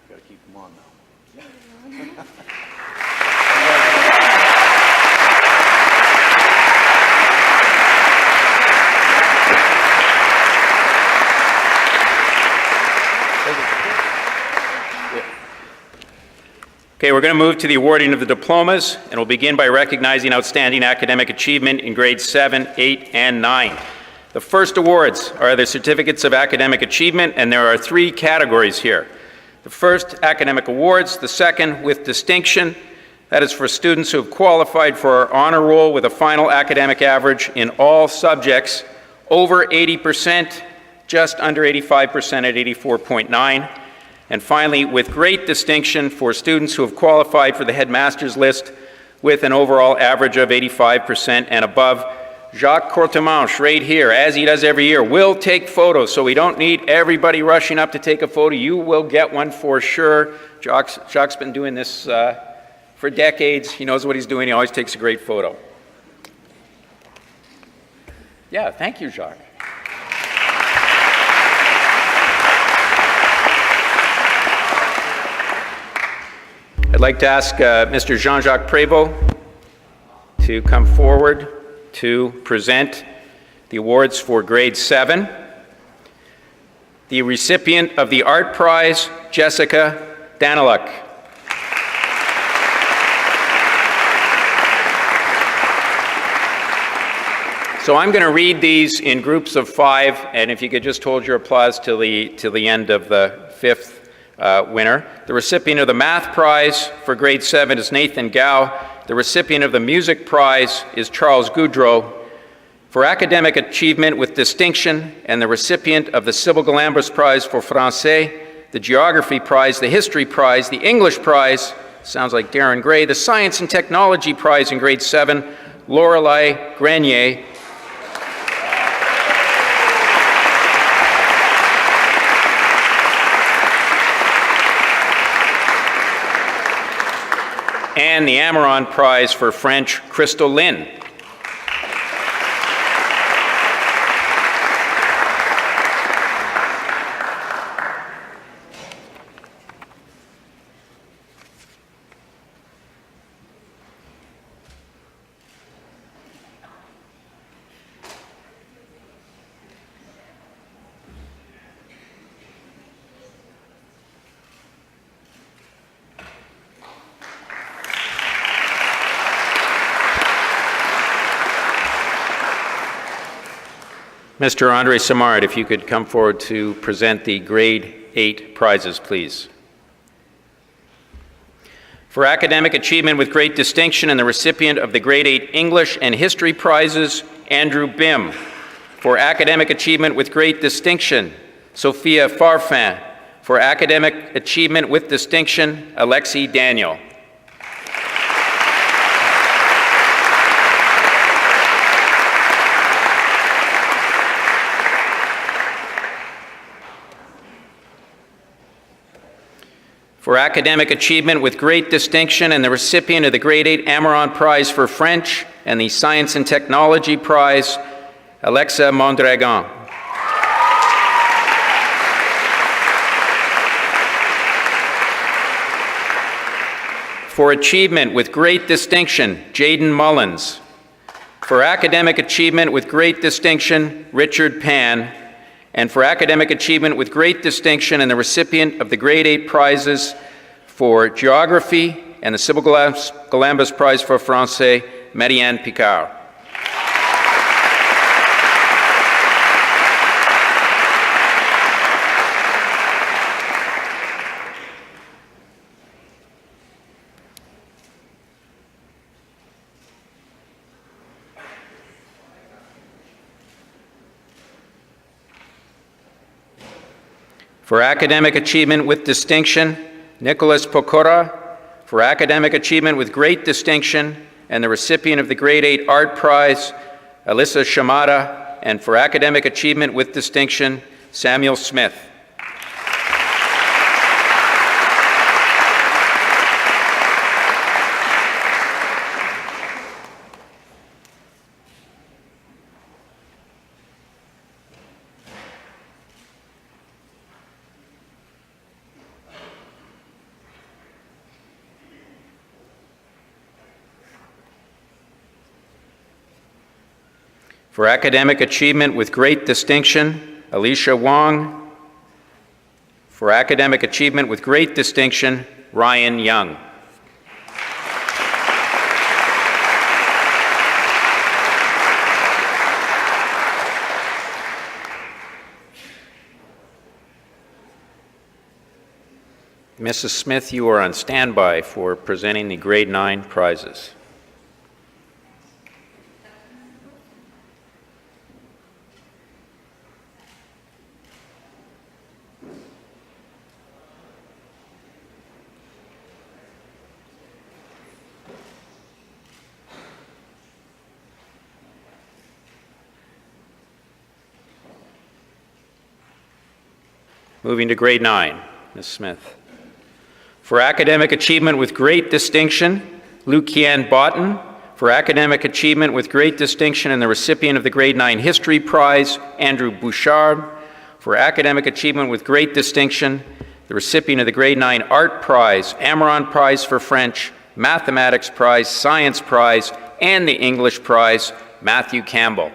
Got to keep them on now. Okay, we're going to move to the awarding of the diplomas, and we'll begin by recognizing outstanding academic achievement in grades 7, 8, and 9. The first awards are the certificates of academic achievement, and there are 3 categories here. The first, academic awards. The second, with distinction. That is for students who have qualified for our honor roll with a final academic average in all subjects over 80%, just under 85% at 84.9. And finally, with great distinction for students who have qualified for the headmaster's list with an overall average of 85% and above. Jacques Courtemanche, right here, as he does every year, will take photos, so we don't need everybody rushing up to take a photo. You will get one for sure. Jacques' been doing this for decades. He knows what he's doing. He always takes a great photo. Yeah, thank you, Jacques. I'd like to ask Mr. Jean-Jacques Prévost to come forward to present the awards for grade 7. The recipient of the Art Prize, Jessica Daniluk. So I'm going to read these in groups of 5, and if you could just hold your applause till the end of the 5th winner. The recipient of the Math Prize for grade 7 is Nathan Gao. The recipient of the Music Prize is Charles Goudreau. For academic achievement with distinction, and the recipient of the Sybil Galambos Prize for Francais, the Geography Prize, the History Prize, the English Prize, sounds like Darren Gray, the Science and Technology Prize in grade 7, Lorelei Grenier. And the Amaron Prize for French, Crystal Lynn. Mr. Andre Simard, if you could come forward to present the grade 8 prizes, please. For academic achievement with great distinction and the recipient of the grade 8 English and History prizes, Andrew Bim. For academic achievement with great distinction, Sophia Farfan. For academic achievement with distinction, Alexi Daniel. For academic achievement with great distinction and the recipient of the grade 8 Amaron Prize for French and the Science and Technology Prize, Alexa Mondragon. For achievement with great distinction, Jaden Mullins. For academic achievement with great distinction, Richard Pan. and for academic achievement with great distinction, and the recipient of the Grade 8 prizes for Geography and the Sybil Galambos Prize for Francais, Marianne Picard. For academic achievement with distinction, Nicholas Pokora. For academic achievement with great distinction, and the recipient of the Grade 8 Art Prize, Alyssa Shamada. And for academic achievement with distinction, Samuel Smith. For academic achievement with great distinction, Alicia Wong. For academic achievement with great distinction, Ryan Young. Mrs. Smith, you are on standby for presenting the Grade 9 prizes. Moving to Grade 9, Ms. Smith. For academic achievement with great distinction, Lukian Botten. For academic achievement with great distinction and the recipient of the Grade 9 History Prize, Andrew Bouchard. For academic achievement with great distinction, the recipient of the Grade 9 Art Prize, Amaron Prize for French, Mathematics Prize, Science Prize, and the English Prize, Matthew Campbell.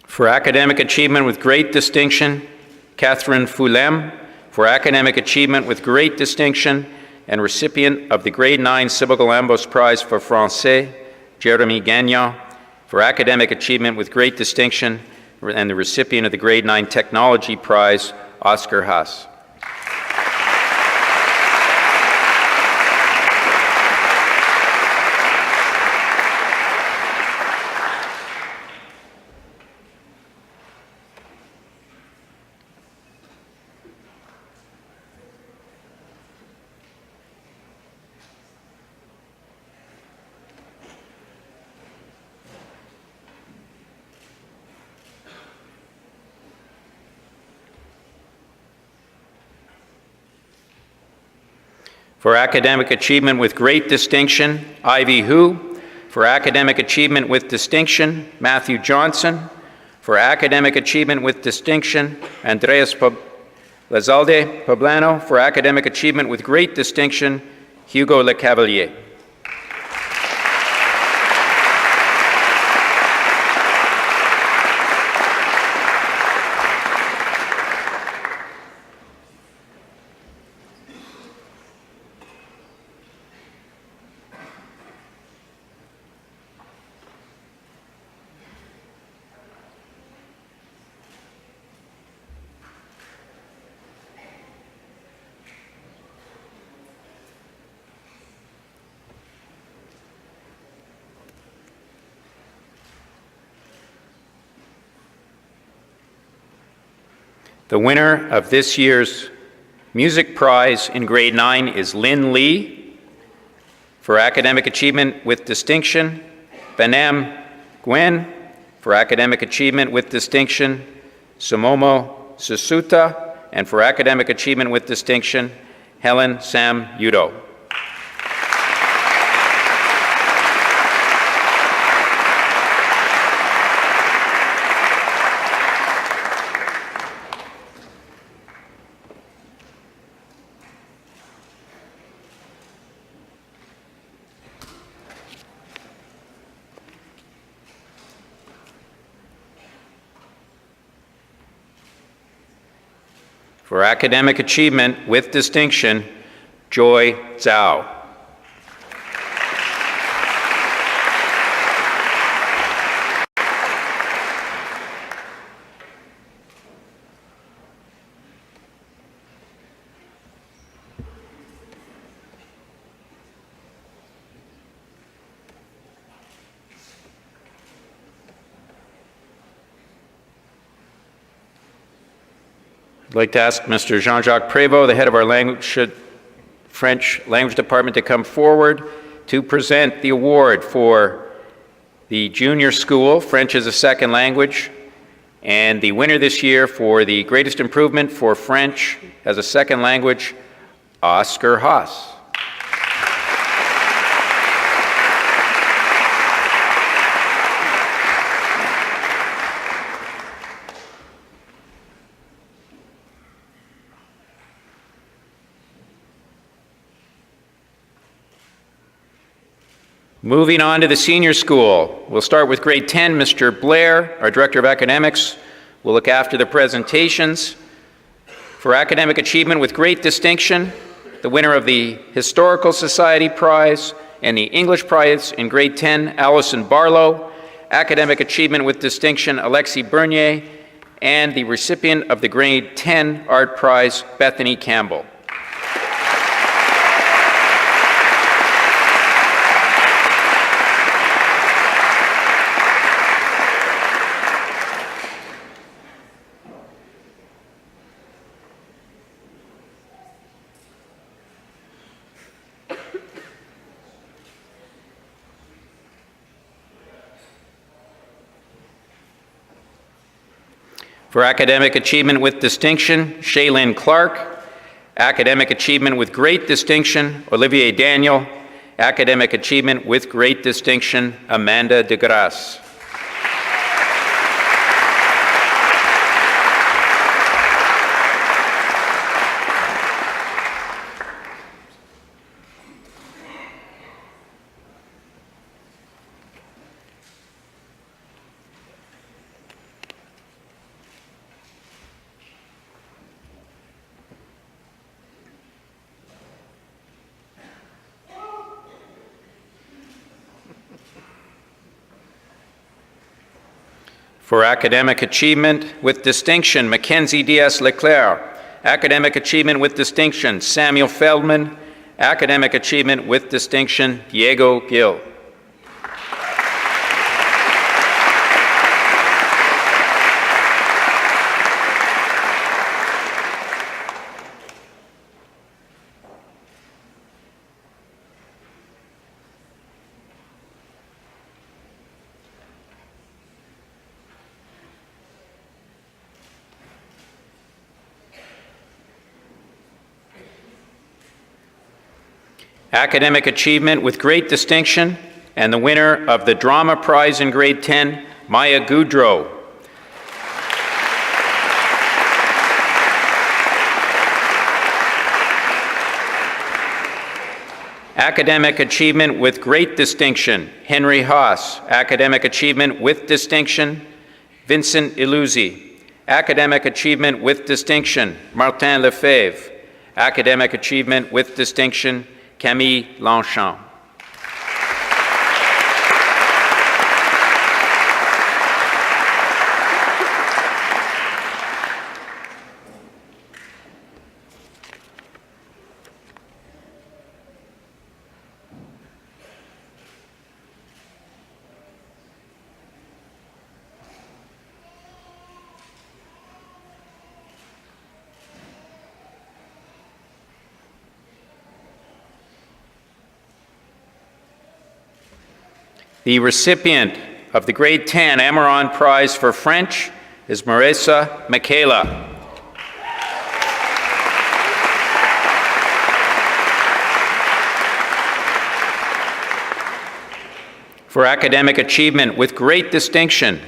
For academic achievement with great distinction, Catherine Foulem. For academic achievement with great distinction and recipient of the Grade 9 Sybil Galambos Prize for Francais, Jeremy Gagnon. For academic achievement with great distinction and the recipient of the Grade 9 Technology Prize, Oscar Haas. For academic achievement with great distinction, Ivy Hu. For academic achievement with distinction, Matthew Johnson. For academic achievement with distinction, Andreas Lazalde Poblano. For academic achievement with great distinction, Hugo Le Cavalier. The winner of this year's music prize in Grade 9 is Lynn Lee. For academic achievement with distinction, Benem Gwen. For academic achievement with distinction, Sumomo Susuta. And for academic achievement with distinction, Helen Sam Udo. For academic achievement with distinction, Joy Zhao. I'd like to ask Mr. Jean-Jacques Prévost, the head of our French language department, to come forward to present the award for the junior school, French as a second language, and the winner this year for the greatest improvement for French as a second language, Oscar Haas. Moving on to the senior school, we'll start with grade 10. Mr. Blair, our Director of Academics, will look after the presentations. For academic achievement with great distinction, the winner of the Historical Society Prize and the English Prize in grade 10, Allison Barlow. Academic achievement with distinction, Alexis Bernier, and the recipient of the grade 10 Art Prize, Bethany Campbell. For academic achievement with distinction, Shaylin Clark. Academic achievement with great distinction, Olivier Daniel. Academic achievement with great distinction, Amanda DeGrasse. For academic achievement with distinction, Mackenzie Diaz-Leclerc. Academic achievement with distinction, Samuel Feldman. Academic achievement with distinction, Diego Gil. Academic achievement with great distinction, and the winner of the Drama Prize in grade 10, Maya Goudreau. Academic achievement with great distinction, Henry Haas. Academic achievement with distinction, Vincent Iluzzi. Academic achievement with distinction, Martin Lefebvre. Academic achievement with distinction, Camille Longchamp. The recipient of the Grade 10 Amaron Prize for French is Marisa Michaela. For academic achievement with great distinction,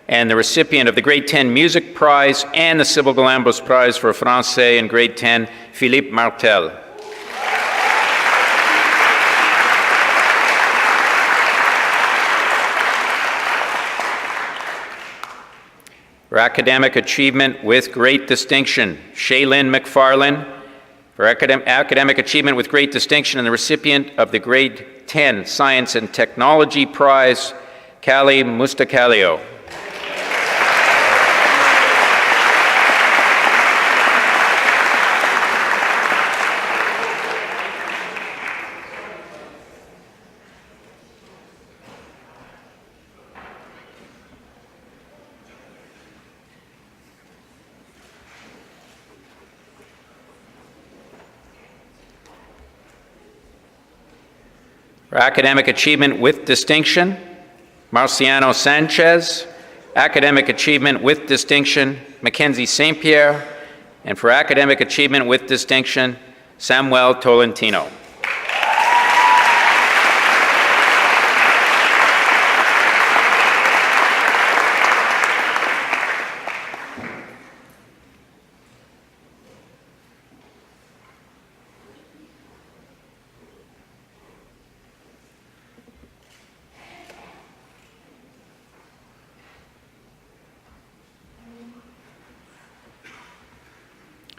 and the recipient of the Grade 10 Music Prize and the Sybil Galambos Prize for Francais in Grade 10, Philippe Martel. For academic achievement with great distinction, Shaylin McFarlane. For academic achievement with great distinction and the recipient of the Grade 10 Science and Technology Prize, Kali Mustakalio. For academic achievement with distinction, Marciano Sanchez. Academic achievement with distinction, Mackenzie St. Pierre. And for academic achievement with distinction, Samuel Tolentino.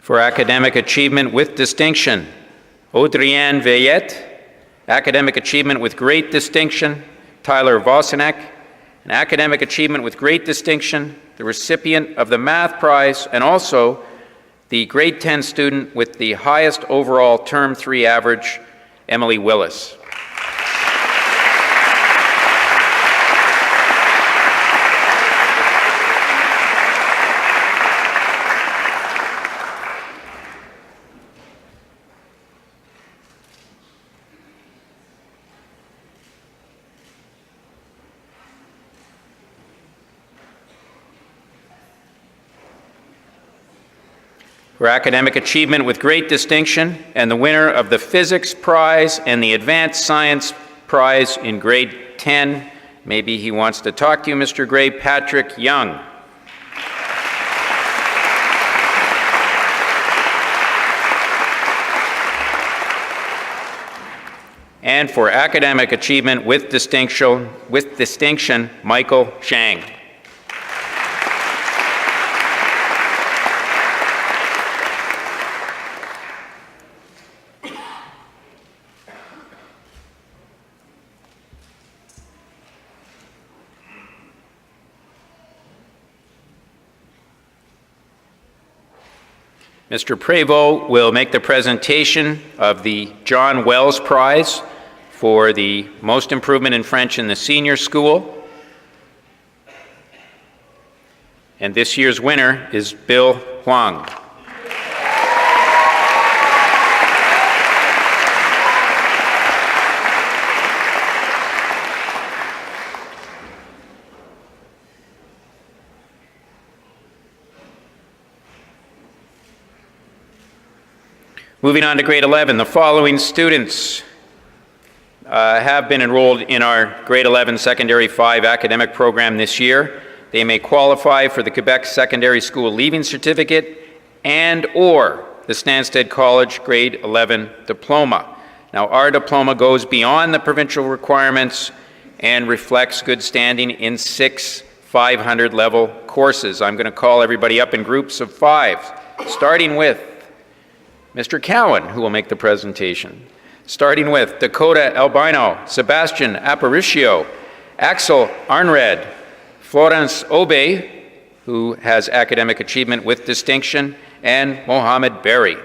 For academic achievement with distinction, Audrienne Veillette. Academic achievement with great distinction, Tyler Vosenek. And academic achievement with great distinction, the recipient of the Math Prize and also the Grade 10 student with the highest overall Term 3 average, Emily Willis. For academic achievement with great distinction and the winner of the Physics Prize and the Advanced Science Prize in Grade 10. Maybe he wants to talk to you, Mr. Gray. Patrick Young. And for academic achievement with distinction, Michael Shang. Mr. Prévost will make the presentation of the John Wells Prize for the most improvement in French in the senior school. And this year's winner is Bill Huang. Moving on to grade 11, the following students have been enrolled in our grade 11 Secondary 5 academic program this year. They may qualify for the Quebec Secondary School Leaving Certificate and or the Stansted College grade 11 diploma. Now, our diploma goes beyond the provincial requirements and reflects good standing in 6 500 level courses. I'm going to call everybody up in groups of 5, starting with Mr. Cowan, who will make the presentation. Starting with Dakota Albino, Sebastian Aparicio, Axel Arnred, Florence Obey, who has academic achievement with distinction, and Mohammed Berry.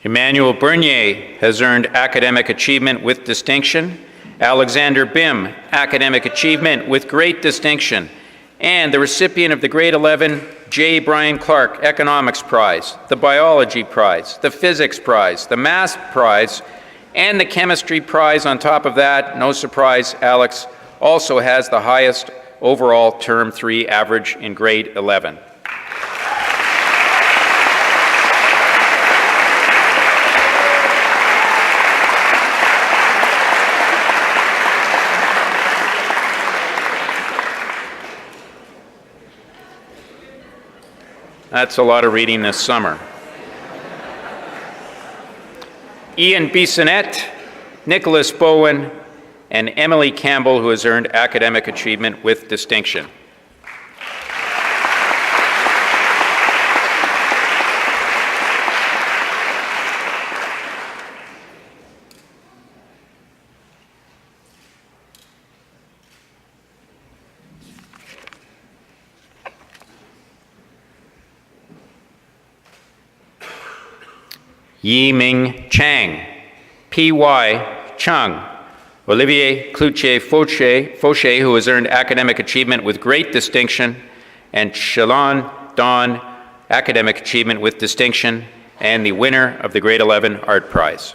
Emmanuel Bernier has earned Academic Achievement with Distinction. Alexander Bim, Academic Achievement with Great Distinction. And the recipient of the Grade 11 J. Brian Clark Economics Prize, the Biology Prize, the Physics Prize, the Math Prize, and the Chemistry Prize. On top of that, no surprise, Alex also has the highest overall Term 3 average in Grade 11. That's a lot of reading this summer. Ian Bissonnette, Nicholas Bowen, and Emily Campbell, who has earned Academic Achievement with Distinction. Yi-Ming Chang, P.Y. Chung, Olivier Cloutier-Fauché, who has earned Academic Achievement with Great Distinction, and Shalon Don, Academic Achievement with Distinction, and the winner of the Grade 11 Art Prize.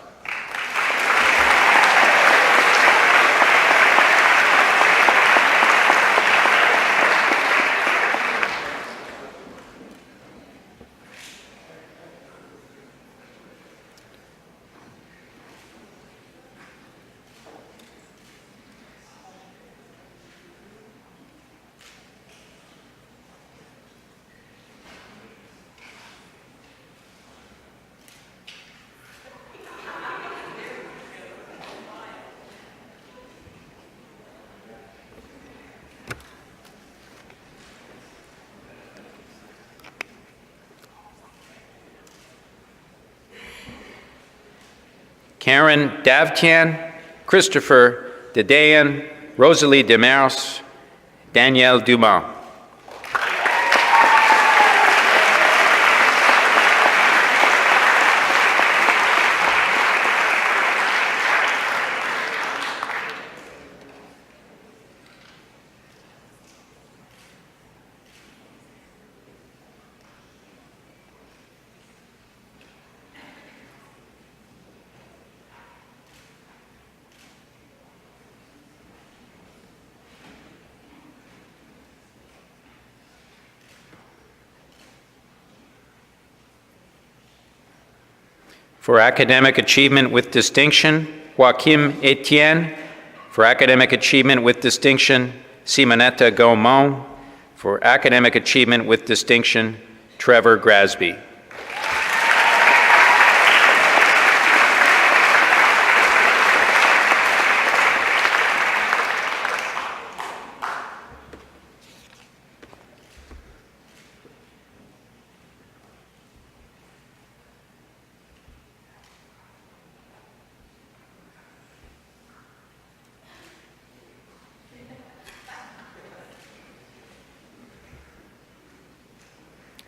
Karen Davkian, Christopher Dedayan, Rosalie Demers, Danielle Dumas. For Academic Achievement with Distinction, Joachim Etienne. For Academic Achievement with Distinction, Simonetta Gaumont. For Academic Achievement with Distinction, Trevor Grasby.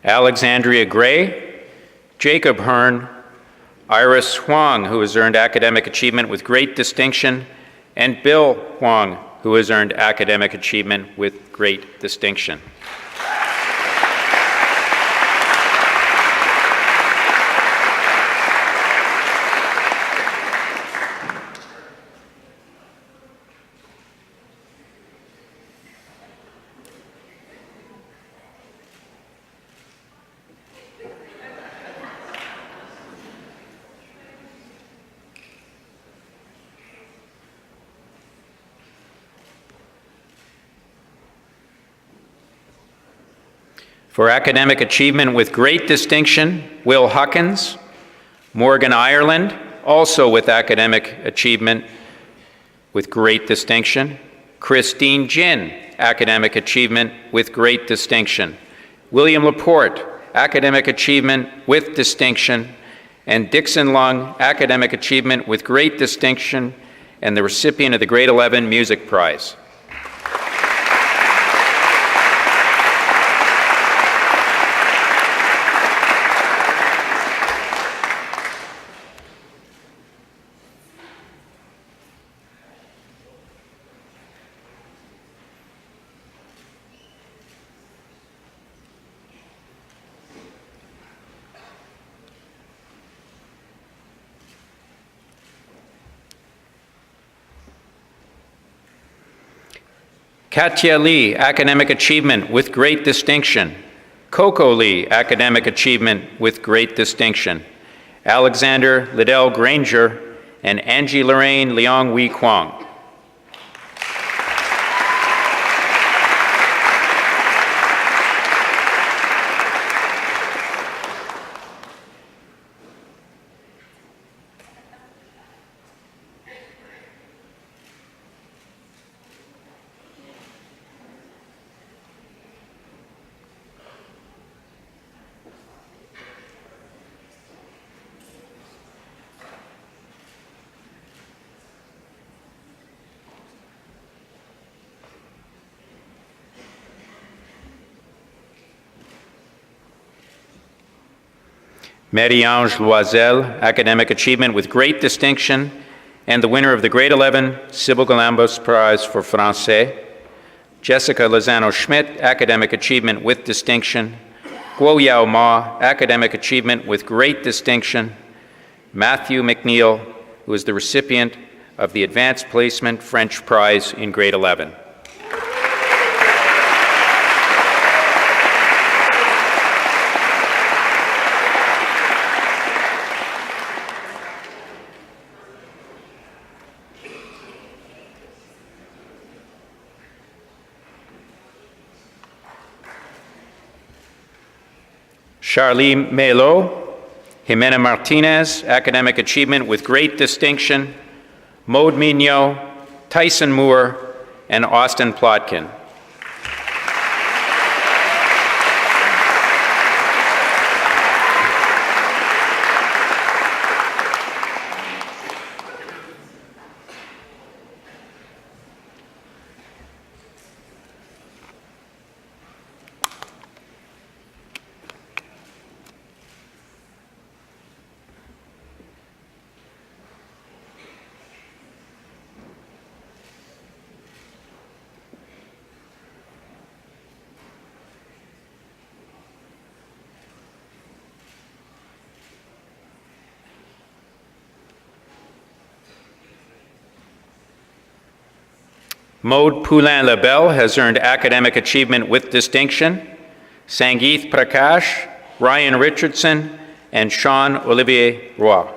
Alexandria Gray, Jacob Hearn, Iris Huang, who has earned Academic Achievement with Great Distinction, and Bill Huang, who has earned Academic Achievement with Great Distinction. For Academic Achievement with Great Distinction, Will Huckins, Morgan Ireland, also with Academic Achievement with Great Distinction, Christine Jin, Academic Achievement with Great Distinction, William Laporte, Academic Achievement with Distinction, and Dixon Lung, Academic Achievement with Great Distinction, and the recipient of the Grade 11 Music Prize. Katya Lee, Academic Achievement with Great Distinction. Coco Lee, Academic Achievement with Great Distinction. Alexander Liddell Granger and Angie Lorraine Leong Wee Kwong. Marie-Ange Loisel, Academic Achievement with Great Distinction, and the winner of the Grade 11 Sybil Galambos Prize for Francais. Jessica Lozano-Schmidt, Academic Achievement with Distinction. Guo Yao Ma, Academic Achievement with Great Distinction. Matthew McNeil, who is the recipient of the Advanced Placement French Prize in Grade 11. Charlie Melo, Jimena Martinez, Academic Achievement with Great Distinction. Maude Mignot, Tyson Moore, and Austin Plotkin. Maude Poulin-Labelle has earned Academic Achievement with Distinction. Sangeeth Prakash, Ryan Richardson, and Sean Olivier Roy.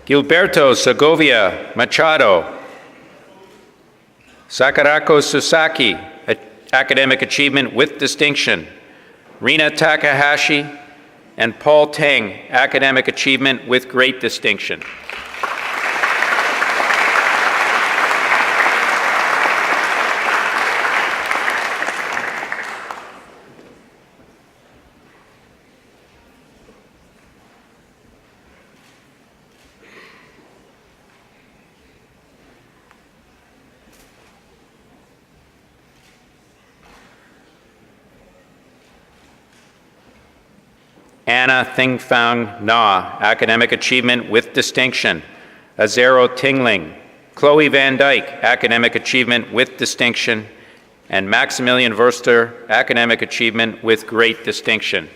Gilberto Segovia Machado. Sakurako Sasaki, Academic Achievement with Distinction. Rina Takahashi and Paul Teng, Academic Achievement with Great Distinction. Anna Thingfang Na, Academic Achievement with Distinction. Azero Tingling. Chloe Van Dyke, Academic Achievement with Distinction. And Maximilian Verster, Academic Achievement with Great Distinction.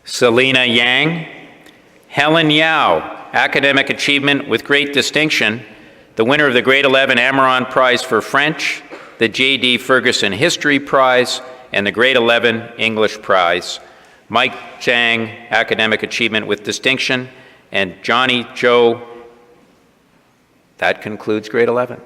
Selena Yang. Helen Yao, Academic Achievement with Great Distinction, the winner of the Grade 11 Amaron Prize for French, the J.D. Ferguson History Prize, and the Grade 11 English Prize. Mike Chang, Academic Achievement with Distinction, and Johnny Joe. That concludes Grade 11.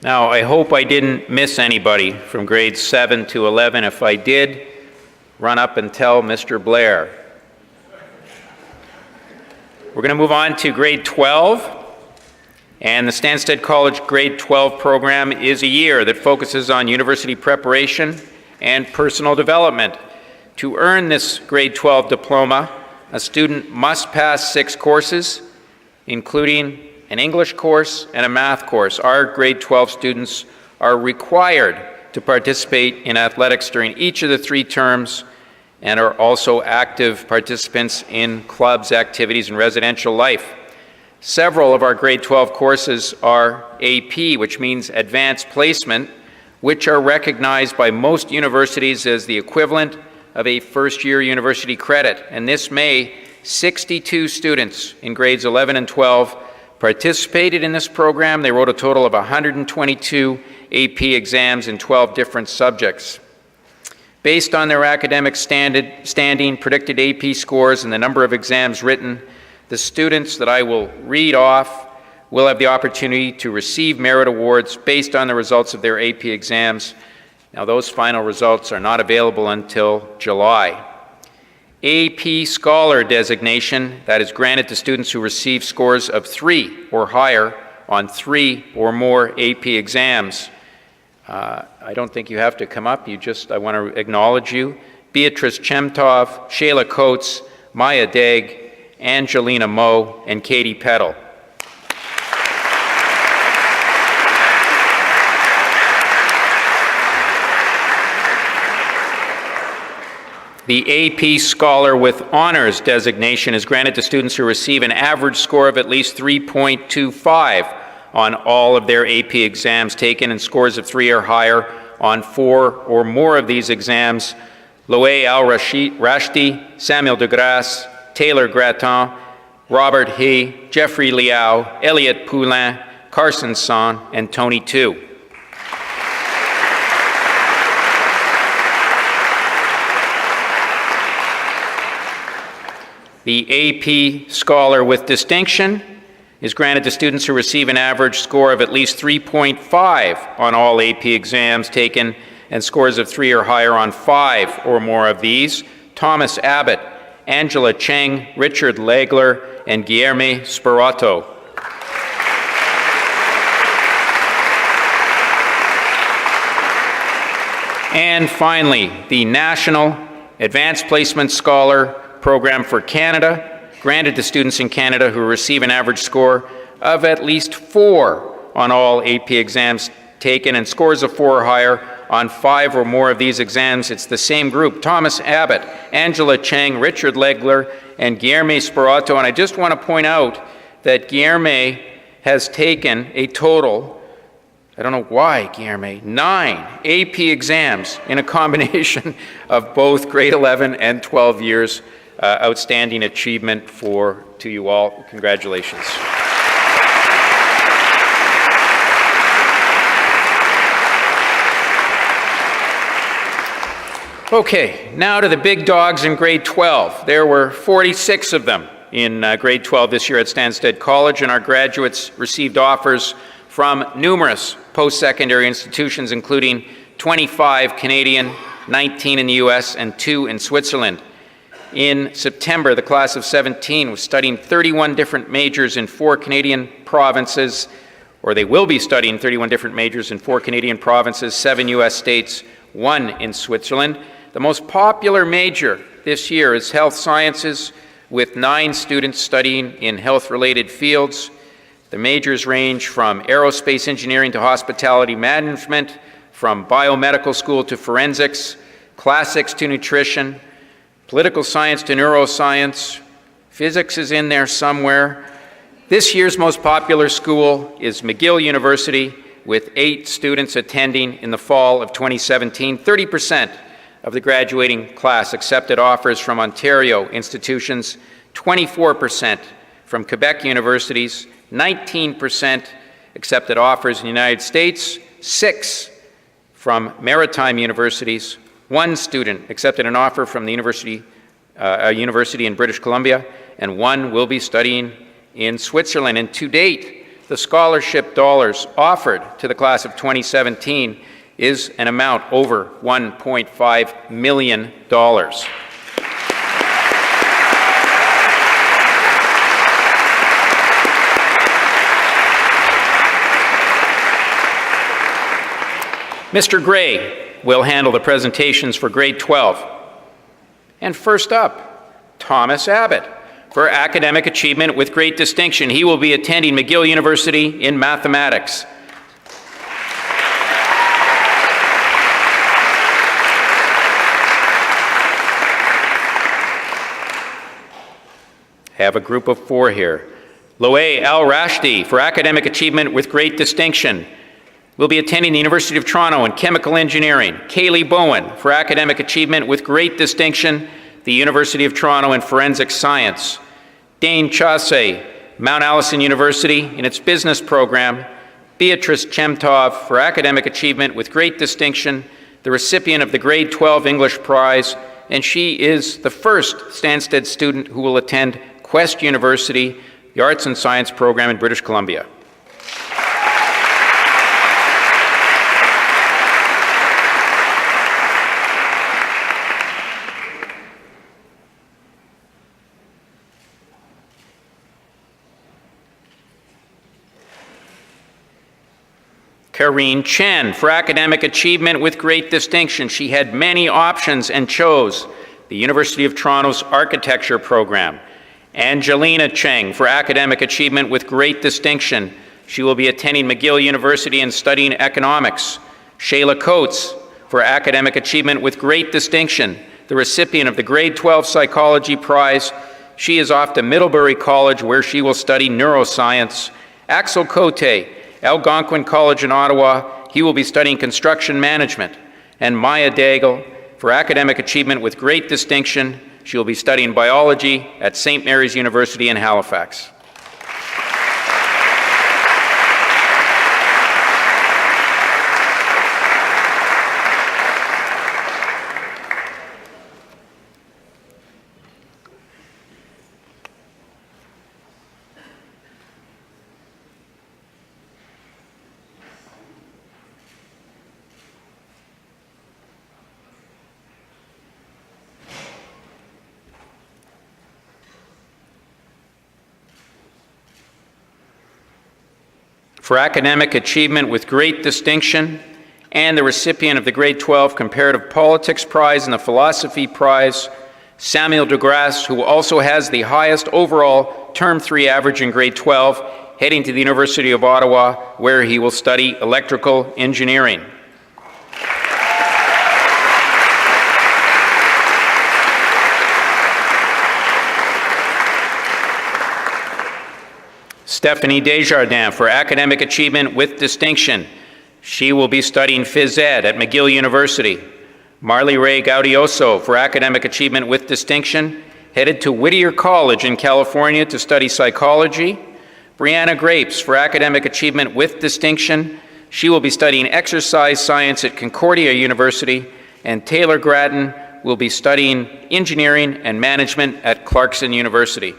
Now, I hope I didn't miss anybody from grades 7 to 11. If I did, run up and tell Mr. Blair. We're going to move on to grade 12. And the Stansted College grade 12 program is a year that focuses on university preparation and personal development. To earn this grade 12 diploma, a student must pass 6 courses, including an English course and a math course. Our grade 12 students are required to participate in athletics during each of the 3 terms and are also active participants in clubs, activities, and residential life. Several of our grade 12 courses are AP, which means Advanced Placement, which are recognized by most universities as the equivalent of a first-year university credit. And this May, 62 students in grades 11 and 12 participated in this program. They wrote a total of 122 AP exams in 12 different subjects. Based on their academic standing, predicted AP scores, and the number of exams written, the students that I will read off will have the opportunity to receive merit awards based on the results of their AP exams. Now, those final results are not available until July. AP Scholar designation, that is granted to students who receive scores of 3 or higher on 3 or more AP exams. I don't think you have to come up. I want to acknowledge you. Beatrice Chemtov, Shayla Coates, Maya Degg, Angelina Moe, and Katie Peddle. The AP Scholar with Honors designation is granted to students who receive an average score of at least 3.25 on all of their AP exams taken and scores of 3 or higher on 4 or more of these exams. Loé Al-Rashdi, Samuel DeGrasse, Taylor Gratton, Robert He, Jeffrey Liao, Elliot Poulin, Carson Son, and Tony Tu. The AP Scholar with Distinction is granted to students who receive an average score of at least 3.5 on all AP exams taken and scores of 3 or higher on 5 or more of these. Thomas Abbott, Angela Cheng, Richard Legler, and Guilherme Sperato. And finally, the National Advanced Placement Scholar Program for Canada, granted to students in Canada who receive an average score of at least 4 on all AP exams taken and scores of 4 or higher on 5 or more of these exams. It's the same group: Thomas Abbott, Angela Cheng, Richard Legler, and Guilherme Sperato. And I just want to point out that Guilherme has taken a total, I don't know why, Guilherme, 9 AP exams in a combination of both grade 11 and 12 years. Outstanding achievement to you all. Congratulations. Okay, now to the big dogs in grade 12. There were 46 of them in grade 12 this year at Stansted College, and our graduates received offers from numerous post-secondary institutions, including 25 Canadian, 19 in the US, and 2 in Switzerland. In September, the class of 17 was studying 31 different majors in 4 Canadian provinces, or they will be studying 31 different majors in 4 Canadian provinces, 7 US states, 1 in Switzerland. The most popular major this year is health sciences, with 9 students studying in health-related fields. The majors range from aerospace engineering to hospitality management, from biomedical school to forensics, classics to nutrition, political science to neuroscience. Physics is in there somewhere. This year's most popular school is McGill University, with 8 students attending in the fall of 2017. 30% of the graduating class accepted offers from Ontario institutions, 24% from Quebec universities, 19% accepted offers in the United States, 6 from maritime universities. 1 student accepted an offer from the a university in British Columbia, and 1 will be studying in Switzerland. And to date, the scholarship dollars offered to the class of 2017 is an amount over $1.5 million. Mr. Gray will handle the presentations for grade 12. And first up, Thomas Abbott. For academic achievement with great distinction, he will be attending McGill University in mathematics. Have a group of 4 here. Loay Al-Rashdi, for academic achievement with great distinction, will be attending the University of Toronto in chemical engineering. Kaylee Bowen, for academic achievement with great distinction, the University of Toronto in forensic science. Dane Chase, Mount Allison University in its business program. Beatrice Chemtov, for academic achievement with great distinction, the recipient of the grade 12 English prize, and she is the first Stansted student who will attend Quest University, the Arts and Science program in British Columbia. Karine Chen, for academic achievement with great distinction. She had many options and chose the University of Toronto's architecture program. Angelina Cheng, for academic achievement with great distinction. She will be attending McGill University and studying economics. Shayla Coates, for academic achievement with great distinction, the recipient of the grade 12 psychology prize. She is off to Middlebury College, where she will study neuroscience. Axel Cote, Algonquin College in Ottawa, he will be studying construction management. And Maya Daigle, for academic achievement with great distinction, she will be studying biology at St. Mary's University in Halifax. For academic achievement with great distinction, and the recipient of the grade 12 Comparative Politics Prize and the Philosophy Prize, Samuel DeGrasse, who also has the highest overall Term 3 average in grade 12, heading to the University of Ottawa, where he will study electrical engineering. Stephanie Desjardins, for academic achievement with distinction. She will be studying phys ed at McGill University. Marley Ray Gaudioso, for academic achievement with distinction, headed to Whittier College in California to study psychology. Brianna Grapes, for academic achievement with distinction. She will be studying exercise science at Concordia University. And Taylor Grattan will be studying engineering and management at Clarkson University.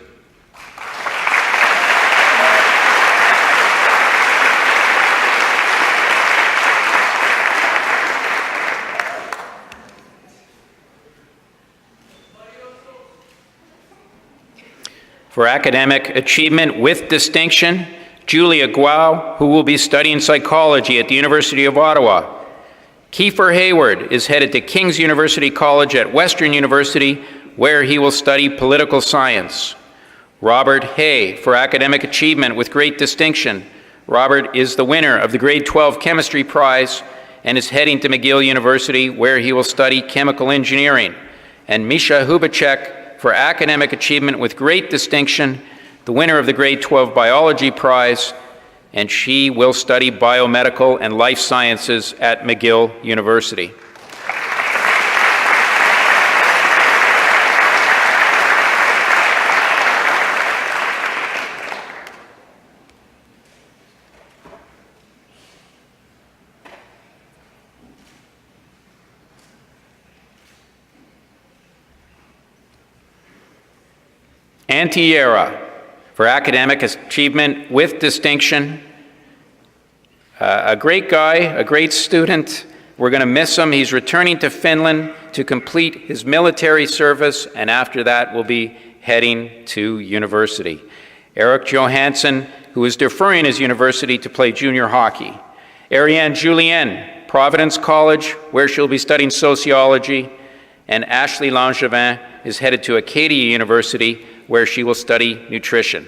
For academic achievement with distinction, Julia Guo, who will be studying psychology at the University of Ottawa. Kiefer Hayward is headed to King's University College at Western University, where he will study political science. Robert Hay, for academic achievement with great distinction. Robert is the winner of the grade 12 Chemistry Prize and is heading to McGill University, where he will study chemical engineering. And Misha Hubacek, for academic achievement with great distinction, the winner of the grade 12 Biology Prize, and she will study biomedical and life sciences at McGill University. Antiera, For academic achievement with distinction, a great guy, a great student. We're going to miss him. He's returning to Finland to complete his military service, and after that will be heading to university. Eric Johansson, who is deferring his university to play junior hockey. Ariane Julien, Providence College, where she'll be studying sociology. And Ashley Langevin is headed to Acadia University, where she will study nutrition.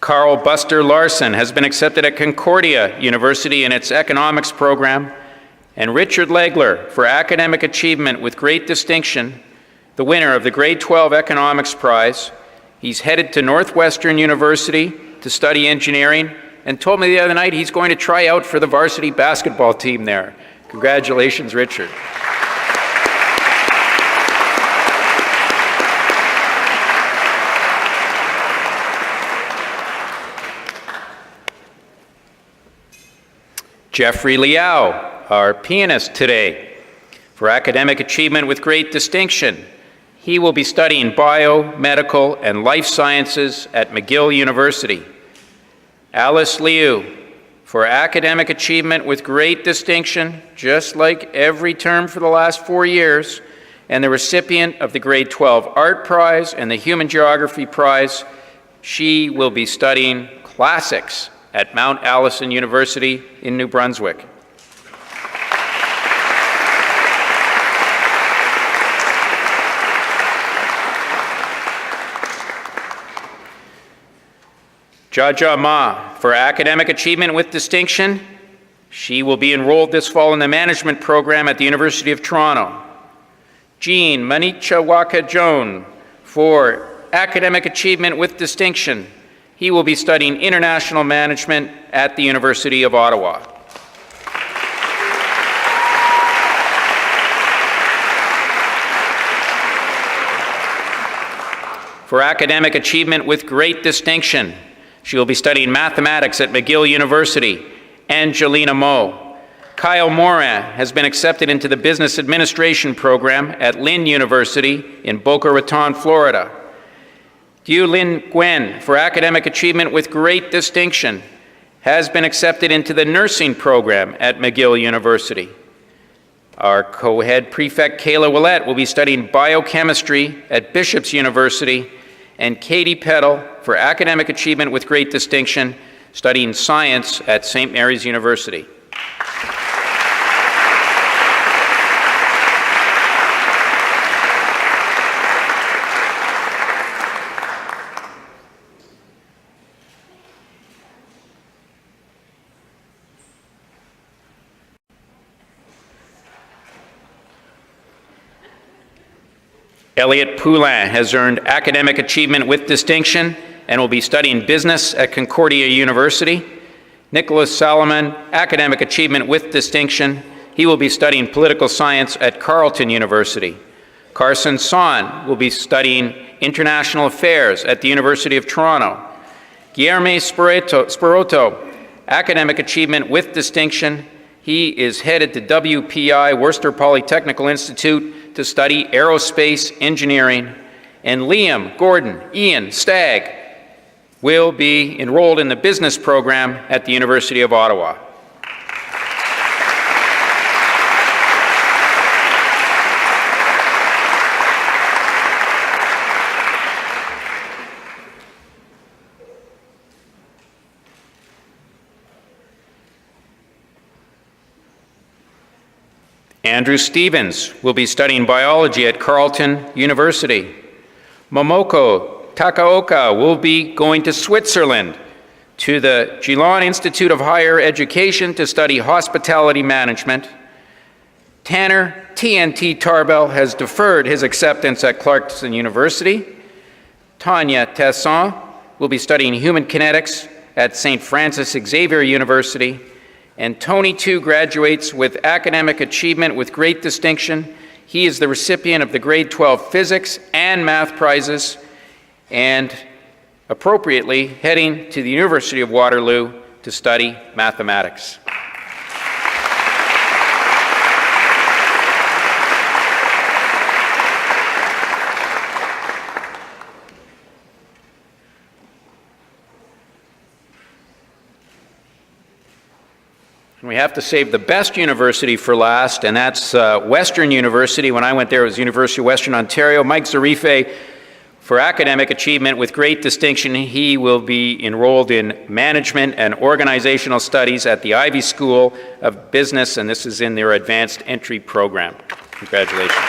Carl Buster Larson has been accepted at Concordia University in its economics program, and Richard Legler for academic achievement with great distinction, the winner of the grade 12 economics prize. He's headed to Northwestern University to study engineering and told me the other night he's going to try out for the varsity basketball team there. Congratulations, Richard. Jeffrey Liao, our pianist today, for academic achievement with great distinction. He will be studying biomedical and life sciences at McGill University. Alice Liu, for academic achievement with great distinction, just like every term for the last 4 years, and the recipient of the grade 12 art prize and the human geography prize. She will be studying classics at Mount Allison University in New Brunswick. Jaja Ma, for academic achievement with distinction. She will be enrolled this fall in the management program at the University of Toronto. Jean Manichawaka Joan, for academic achievement with distinction. He will be studying international management at the University of Ottawa. For academic achievement with great distinction, she will be studying mathematics at McGill University. Angelina Moe. Kyle Moran has been accepted into the Business Administration program at Lynn University in Boca Raton, Florida. Yu Lin Gwen, for academic achievement with great distinction, has been accepted into the nursing program at McGill University. Our co-head prefect, Kayla Willett, will be studying biochemistry at Bishop's University, and Katie Peddle, for academic achievement with great distinction, studying science at St. Mary's University. Elliot Poulin has earned academic achievement with distinction and will be studying business at Concordia University. Nicholas Salomon, academic achievement with distinction. He will be studying political science at Carleton University. Carson Son will be studying international affairs at the University of Toronto. Guilherme Spirotto, academic achievement with distinction. He is headed to WPI, Worcester Polytechnical Institute, to study aerospace engineering. And Liam Gordon Ian Stagg will be enrolled in the business program at the University of Ottawa. Andrew Stevens will be studying biology at Carleton University. Momoko Takaoka will be going to Switzerland to the Geelong Institute of Higher Education to study hospitality management. Tanner TNT Tarbell has deferred his acceptance at Clarkson University. Tanya Tesson will be studying human kinetics at St. Francis Xavier University. And Tony, too, graduates with academic achievement with great distinction. He is the recipient of the grade 12 physics and math prizes, and appropriately heading to the University of Waterloo to study mathematics. We have to save the best university for last, and that's Western University. When I went there, it was University of Western Ontario. Mike Zarife, for academic achievement with great distinction, he will be enrolled in management and organizational studies at the Ivey School of Business, and this is in their advanced entry program. Congratulations.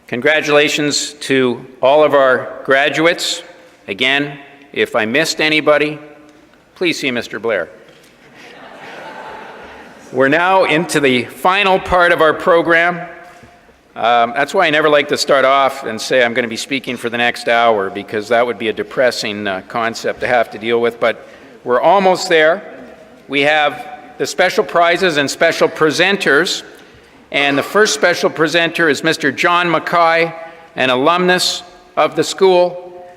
Congratulations to all of our graduates. Again, if I missed anybody, please see Mr. Blair. We're now into the final part of our program. That's why I never like to start off and say I'm going to be speaking for the next hour, because that would be a depressing concept to have to deal with, but we're almost there. We have the special prizes and special presenters. And the first special presenter is Mr. John Mackay, an alumnus of the school,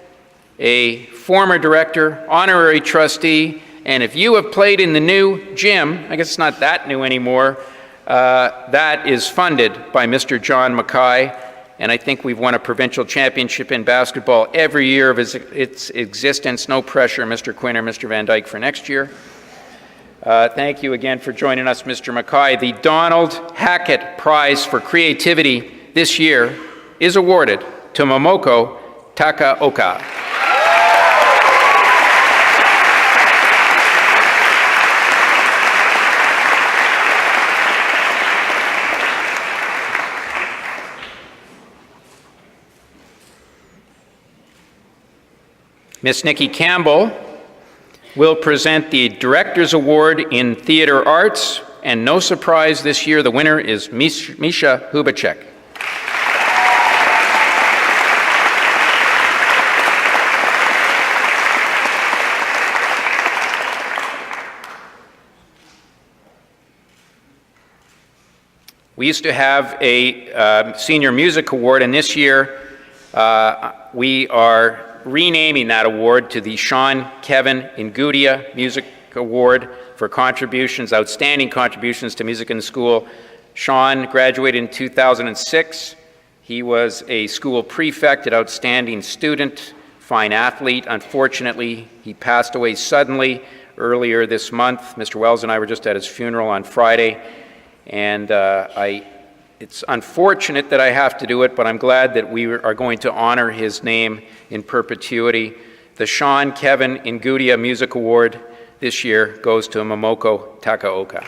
a former director, honorary trustee, and if you have played in the new gym, I guess it's not that new anymore, that is funded by Mr. John Mackay, and I think we've won a provincial championship in basketball every year of its existence. No pressure, Mr. Quinn or Mr. Van Dyke, for next year. Thank you again for joining us, Mr. Mackay. The Donald Hackett Prize for Creativity this year is awarded to Momoko Takaoka. Miss Nikki Campbell will present the Director's Award in Theater Arts, and no surprise this year, the winner is Misha Hubacek. We used to have a Senior Music Award, and this year we are renaming that award to the Sean Kevin Ngudia Music Award for contributions, outstanding contributions to music in the school. Sean graduated in 2006. He was a school prefect, an outstanding student, fine athlete. Unfortunately, he passed away suddenly earlier this month. Mr. Wells and I were just at his funeral on Friday, and it's unfortunate that I have to do it, but I'm glad that we are going to honor his name in perpetuity. The Sean Kevin Ngudia Music Award this year goes to Momoko Takaoka.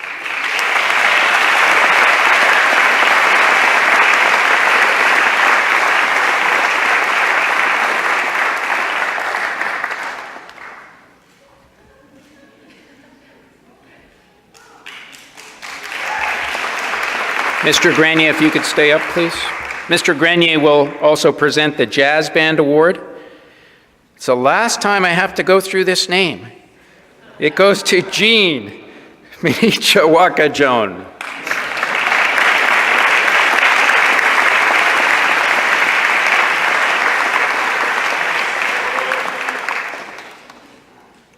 Mr. Grenier, if you could stay up, please. Mr. Grenier will also present the Jazz Band Award. It's the last time I have to go through this name. It goes to Jean Minicha Wakajon.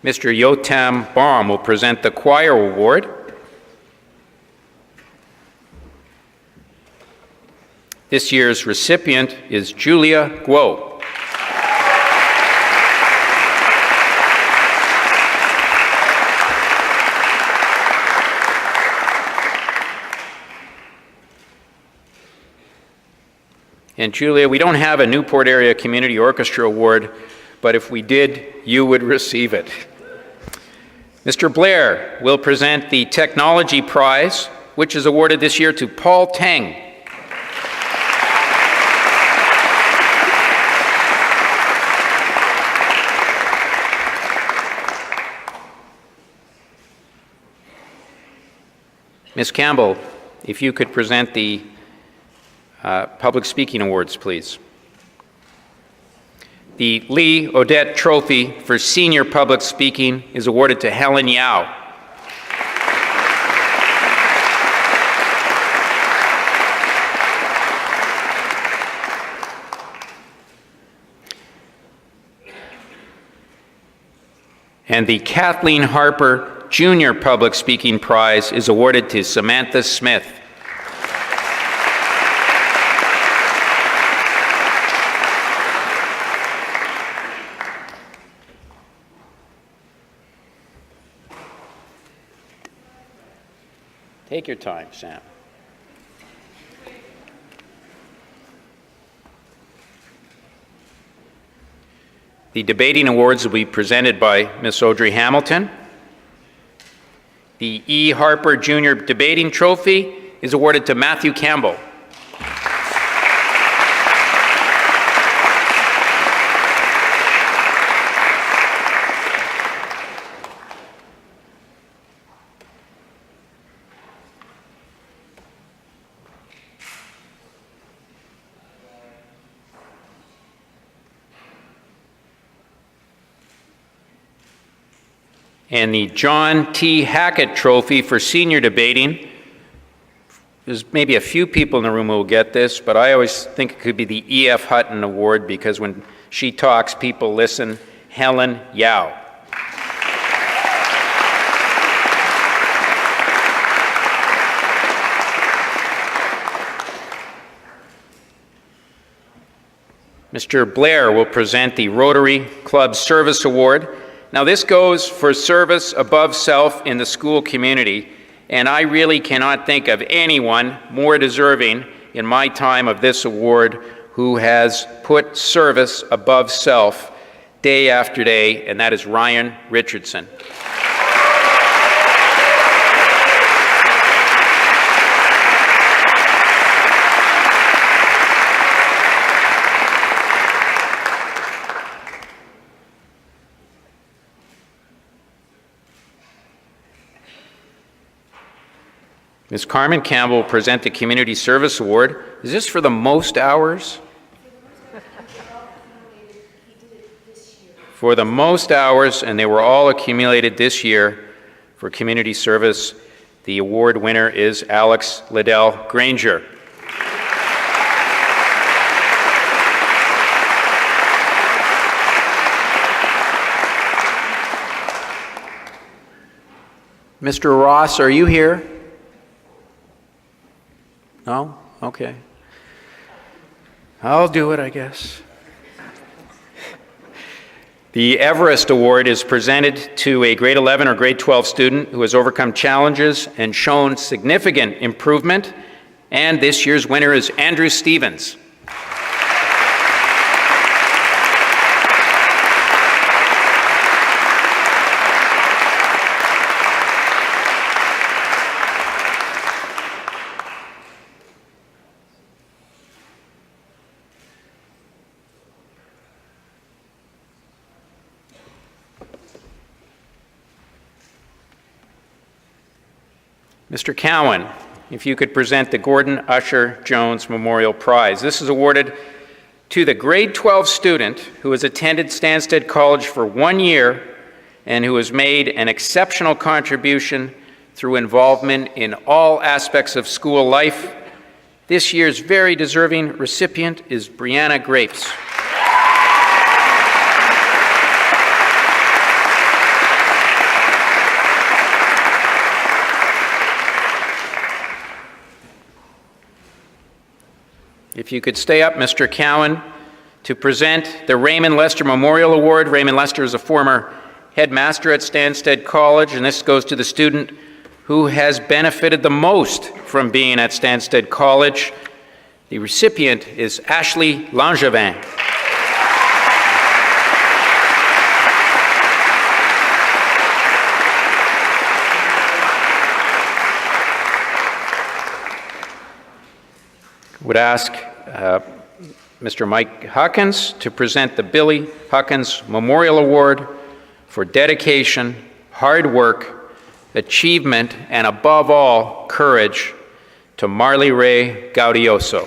Mr. Yotam Baum will present the Choir Award. This year's recipient is Julia Guo. And Julia, we don't have a Newport Area Community Orchestra Award, but if we did, you would receive it. Mr. Blair will present the Technology Prize, which is awarded this year to Paul Teng. Ms. Campbell, if you could present the Public Speaking Awards, please. the Lee Odette Trophy for Senior Public Speaking is awarded to Helen Yao. And the Kathleen Harper Junior Public Speaking Prize is awarded to Samantha Smith. Take your time, Sam. The debating awards will be presented by Ms. Audrey Hamilton. The E. Harper Junior Debating Trophy is awarded to Matthew Campbell. And the John T. Hackett Trophy for Senior Debating. There's maybe a few people in the room who will get this, but I always think it could be the E.F. Hutton Award because when she talks, people listen. Helen Yao. Mr. Blair will present the Rotary Club Service Award. Now, this goes for service above self in the school community, and I really cannot think of anyone more deserving in my time of this award who has put service above self day after day, and that is Ryan Richardson. Ms. Carmen Campbell will present the Community Service Award. Is this for the most hours? For the most hours, and they were all accumulated this year for community service. The award winner is Alex Liddell Granger. Mr. Ross, are you here? No? Okay. I'll do it, I guess. The Everest Award is presented to a grade 11 or grade 12 student who has overcome challenges and shown significant improvement. And this year's winner is Andrew Stevens. Mr. Cowan, if you could present the Gordon Usher Jones Memorial Prize. This is awarded to the grade 12 student who has attended Stansted College for 1 year and who has made an exceptional contribution through involvement in all aspects of school life. This year's very deserving recipient is Brianna Grapes. If you could stay up, Mr. Cowan, to present the Raymond Lester Memorial Award. Raymond Lester is a former headmaster at Stansted College, and this goes to the student who has benefited the most from being at Stansted College. The recipient is Ashley Langevin. Would ask Mr. Mike Huckins to present the Billy Huckins Memorial Award for dedication, hard work, achievement, and above all, courage to Marley Ray Gaudioso.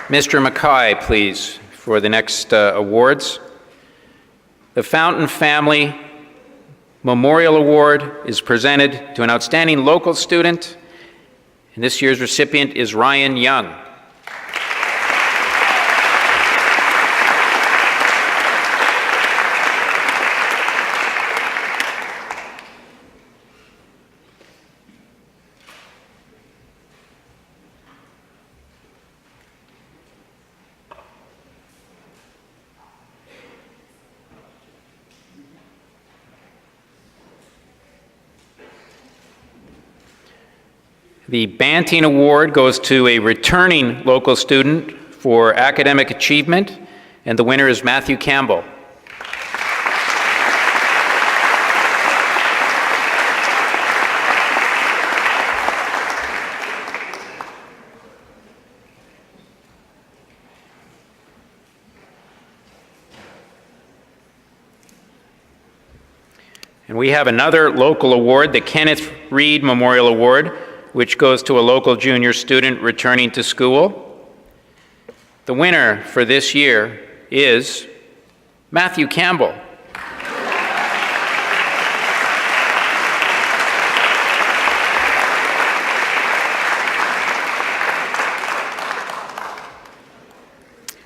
Mr. Mackay, please, for the next awards. The Fountain Family Memorial Award is presented to an outstanding local student, and this year's recipient is Ryan Young. The Banting Award goes to a returning local student for academic achievement, and the winner is Matthew Campbell. And we have another local award, the Kenneth Reed Memorial Award, which goes to a local junior student returning to school. The winner for this year is Matthew Campbell.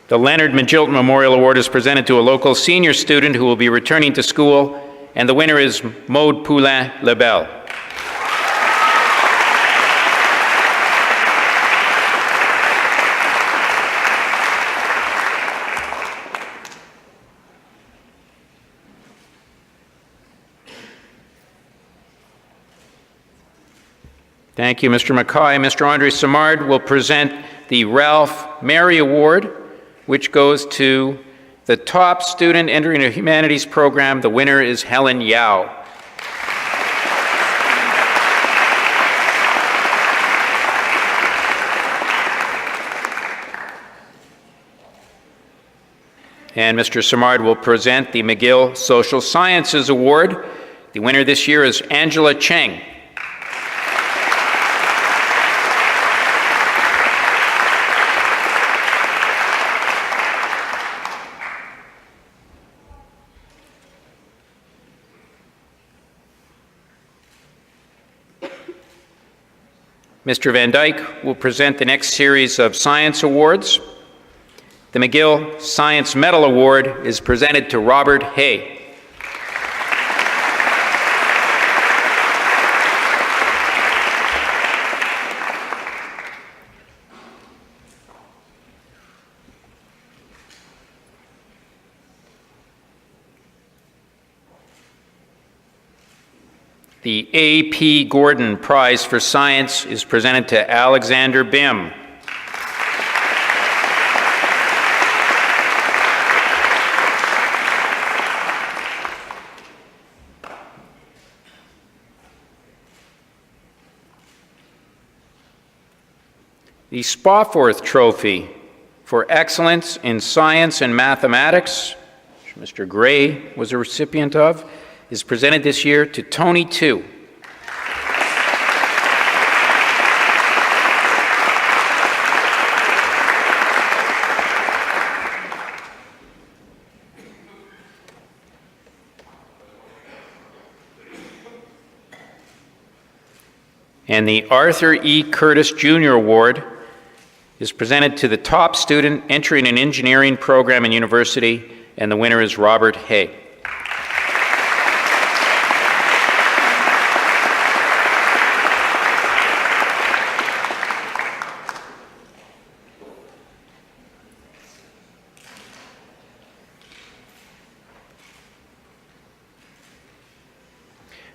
The Leonard Magilton Memorial Award is presented to a local senior student who will be returning to school, and the winner is Maude Poulin-Lebel. Thank you, Mr. Mackay. Mr. Andre Simard will present the Ralph Mary Award, which goes to the top student entering a humanities program. The winner is Helen Yao. And Mr. Simard will present the McGill Social Sciences Award. The winner this year is Angela Cheng. Mr. Van Dyke will present the next series of science awards. The McGill Science Medal Award is presented to Robert Hay. The A.P. Gordon Prize for Science is presented to Alexander Bim. The Spawforth Trophy for Excellence in Science and Mathematics, which Mr. Gray was a recipient of, is presented this year to Tony Tu. And the Arthur E. Curtis Jr. Award is presented to the top student entering an engineering program in university, and the winner is Robert Hay.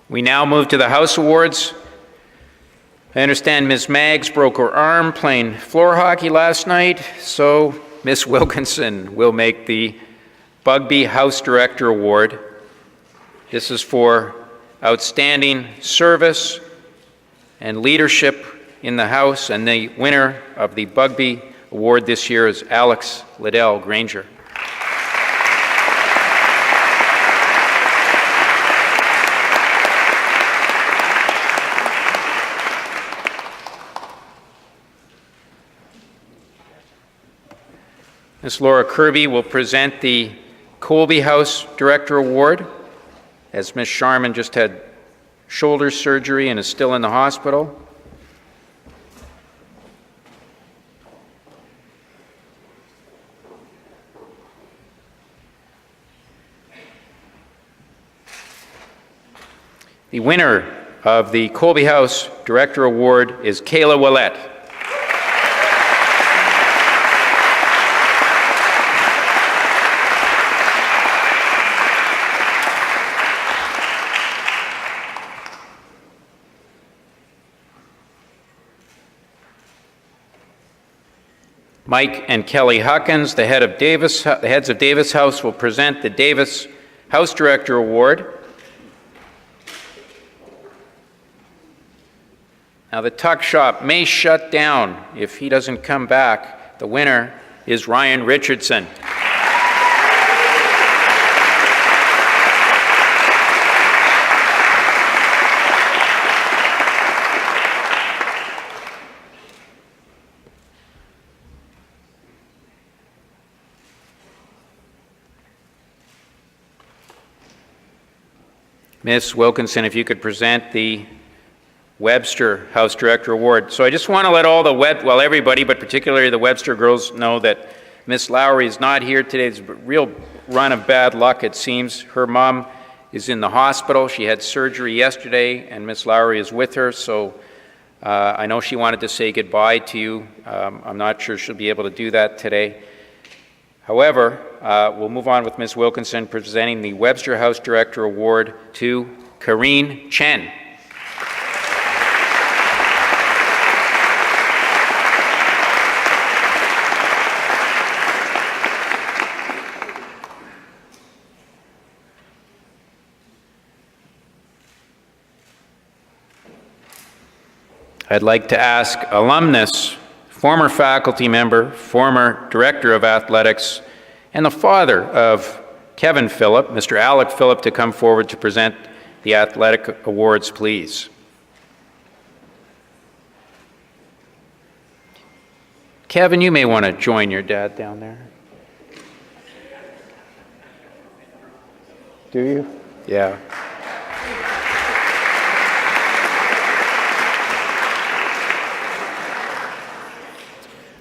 We now move to the House Awards. I understand Ms. Maggs broke her arm playing floor hockey last night, so Ms. Wilkinson will make the Bugby House Director Award. This is for outstanding service and leadership in the House, and the winner of the Bugby Award this year is Alex Liddell Granger. Ms. Laura Kirby will present the Colby House Director Award, as Ms. Sharman just had shoulder surgery and is still in the hospital. The winner of the Colby House Director Award is Kayla Willett. Mike and Kelly Huckins, the heads of Davis House, will present the Davis House Director Award. Now, the tuck shop may shut down if he doesn't come back. The winner is Ryan Richardson. Ms. Wilkinson, if you could present the Webster House Director Award. So I just want to let everybody, but particularly the Webster girls, know that Miss Lowry is not here today. It's a real run of bad luck, it seems. Her mom is in the hospital. She had surgery yesterday, and Miss Lowry is with her, so I know she wanted to say goodbye to you. I'm not sure she'll be able to do that today. However, we'll move on with Ms. Wilkinson presenting the Webster House Director Award to Karine Chen. I'd like to ask alumnus, former faculty member, former director of athletics, and the father of Kevin Phillip, Mr. Alec Phillip, to come forward to present the athletic awards, please. Kevin, you may want to join your dad down there. Do you? Yeah.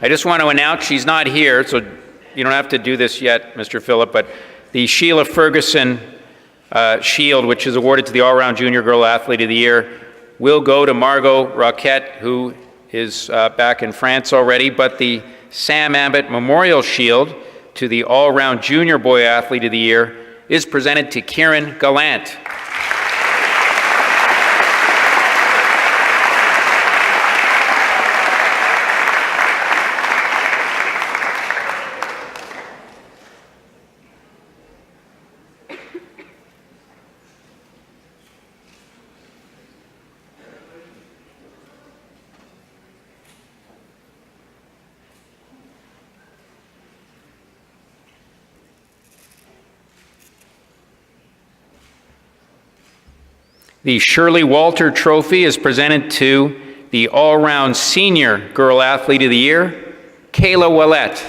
I just want to announce she's not here, so you don't have to do this yet, Mr. Phillip, but the Sheila Ferguson Shield, which is awarded to the All-Around Junior Girl Athlete of the Year, will go to Margot Roquette, who is back in France already, but the Sam Abbott Memorial Shield to the All-Around Junior Boy Athlete of the Year is presented to Kieran Gallant. The Shirley Walter Trophy is presented to the All-Round Senior Girl Athlete of the Year, Kayla Willett.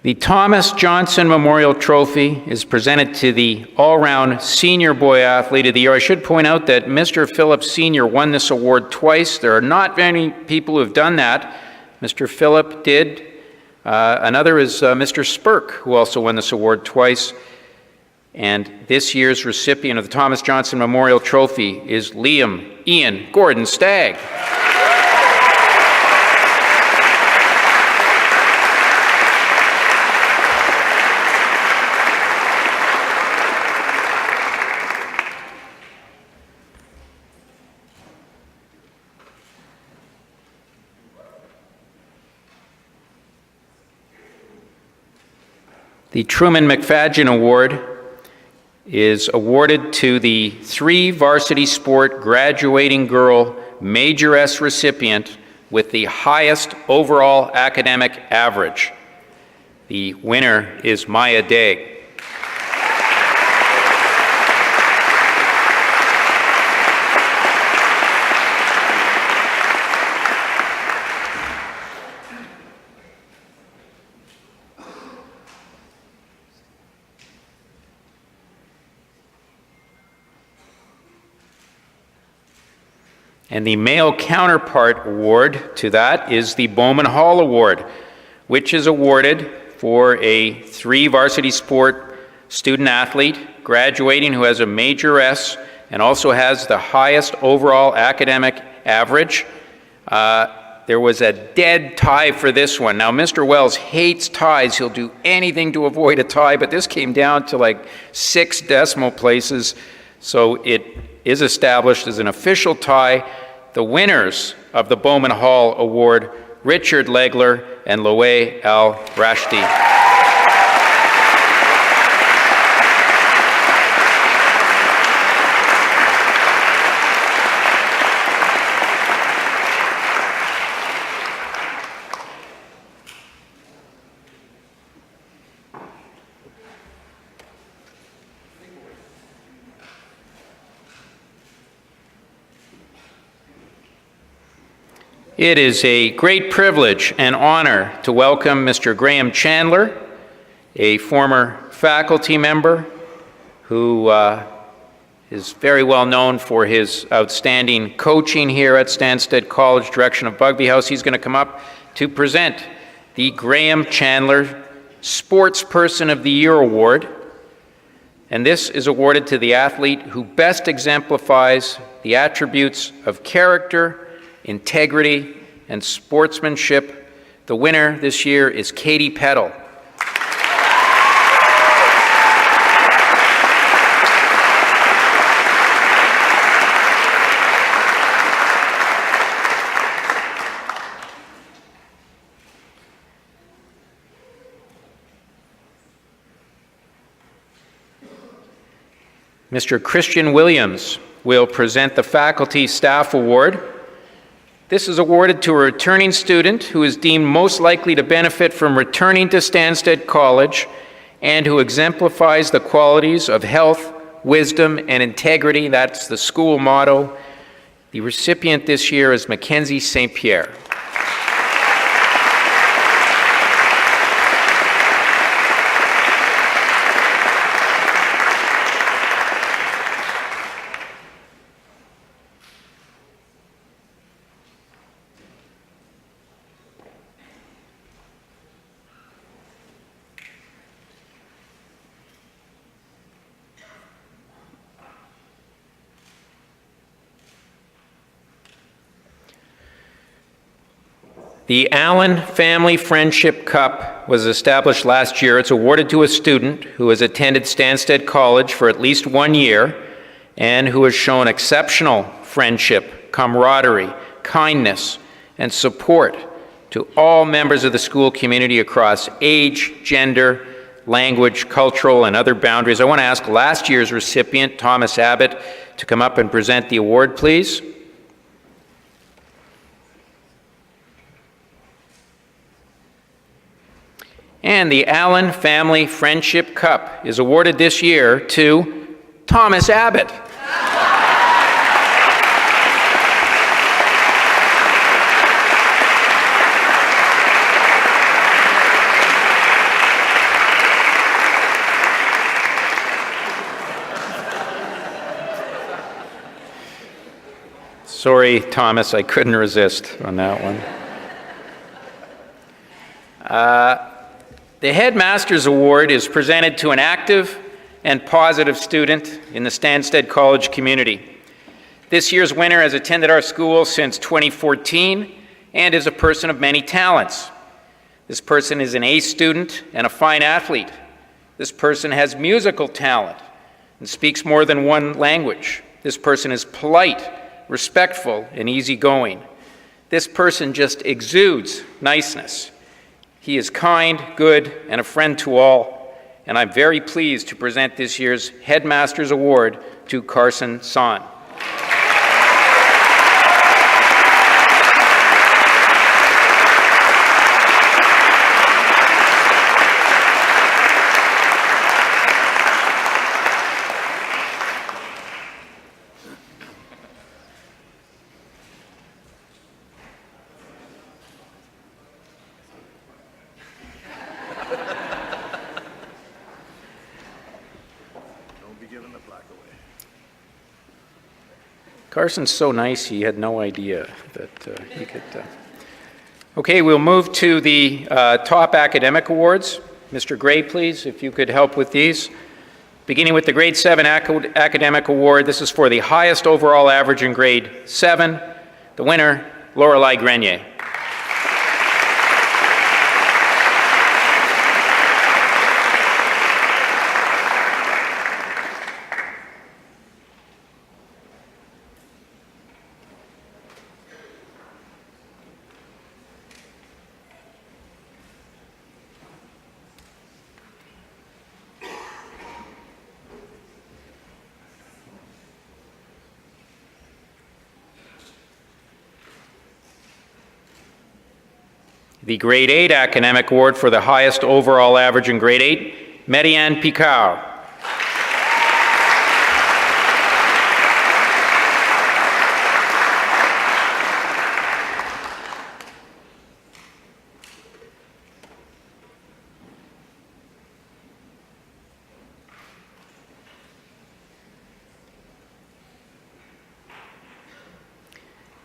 The Thomas Johnson Memorial Trophy is presented to the All-Round Senior Boy Athlete of the Year. I should point out that Mr. Phillip Sr. won this award twice. There are not many people who have done that. Mr. Phillip did. Another is Mr. Spurk, who also won this award twice. And this year's recipient of the Thomas Johnson Memorial Trophy is Liam Ian Gordon Stagg. The Truman McFadgen Award is awarded to the 3 varsity sport graduating girl Major S recipient with the highest overall academic average. The winner is Maya Day. And the male counterpart award to that is the Bowman Hall Award, which is awarded for a 3 varsity sport student athlete graduating who has a Major S and also has the highest overall academic average. There was a dead tie for this one. Now, Mr. Wells hates ties. He'll do anything to avoid a tie, but this came down to like 6 decimal places. So it is established as an official tie. The winners of the Bowman Hall Award, Richard Legler and Loé Al-Rashdi. It is a great privilege and honor to welcome Mr. Graham Chandler, a former faculty member who is very well known for his outstanding coaching here at Stansted College, direction of Bugby House. He's going to come up to present the Graham Chandler Sports Person of the Year Award. And this is awarded to the athlete who best exemplifies the attributes of character, integrity, and sportsmanship. The winner this year is Katie Peddle. Mr. Christian Williams will present the Faculty Staff Award. This is awarded to a returning student who is deemed most likely to benefit from returning to Stansted College and who exemplifies the qualities of health, wisdom, and integrity. That's the school motto. The recipient this year is Mackenzie St. Pierre. The Allen Family Friendship Cup was established last year. It's awarded to a student who has attended Stansted College for at least 1 year and who has shown exceptional friendship, camaraderie, kindness, and support to all members of the school community across age, gender, language, cultural, and other boundaries. I want to ask last year's recipient, Thomas Abbott, to come up and present the award, please. And the Allen Family Friendship Cup is awarded this year to Thomas Abbott. Sorry, Thomas, I couldn't resist on that one. The Headmaster's Award is presented to an active and positive student in the Stansted College community. This year's winner has attended our school since 2014 and is a person of many talents. This person is an A student and a fine athlete. This person has musical talent and speaks more than 1 language. This person is polite, respectful, and easygoing. This person just exudes niceness. He is kind, good, and a friend to all. and I'm very pleased to present this year's Headmaster's Award to Carson Son. Carson's so nice, he had no idea that he could. Okay, we'll move to the top academic awards. Mr. Gray, please, if you could help with these. Beginning with the Grade 7 Academic Award, this is for the highest overall average in Grade 7. The winner, Lorelei Grenier. The Grade 8 Academic Award for the highest overall average in Grade 8, Marianne Picard.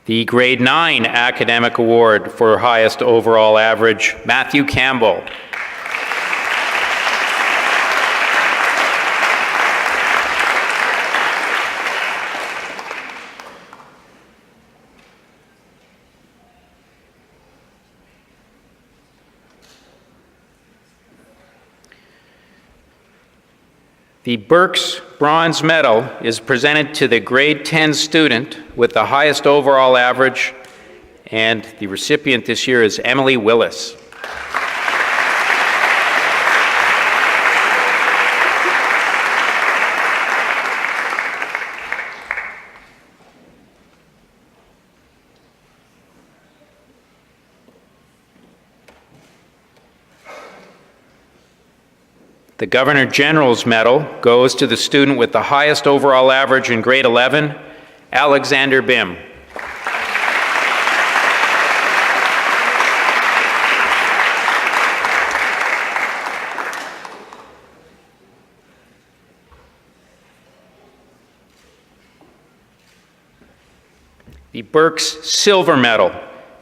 The Grade 9 Academic Award for highest overall average, Matthew Campbell. The Berks Bronze Medal is presented to the Grade 10 student with the highest overall average, and the recipient this year is Emily Willis. The Governor General's Medal goes to the student with the highest overall average in Grade 11, Alexander Bim. The Berks Silver Medal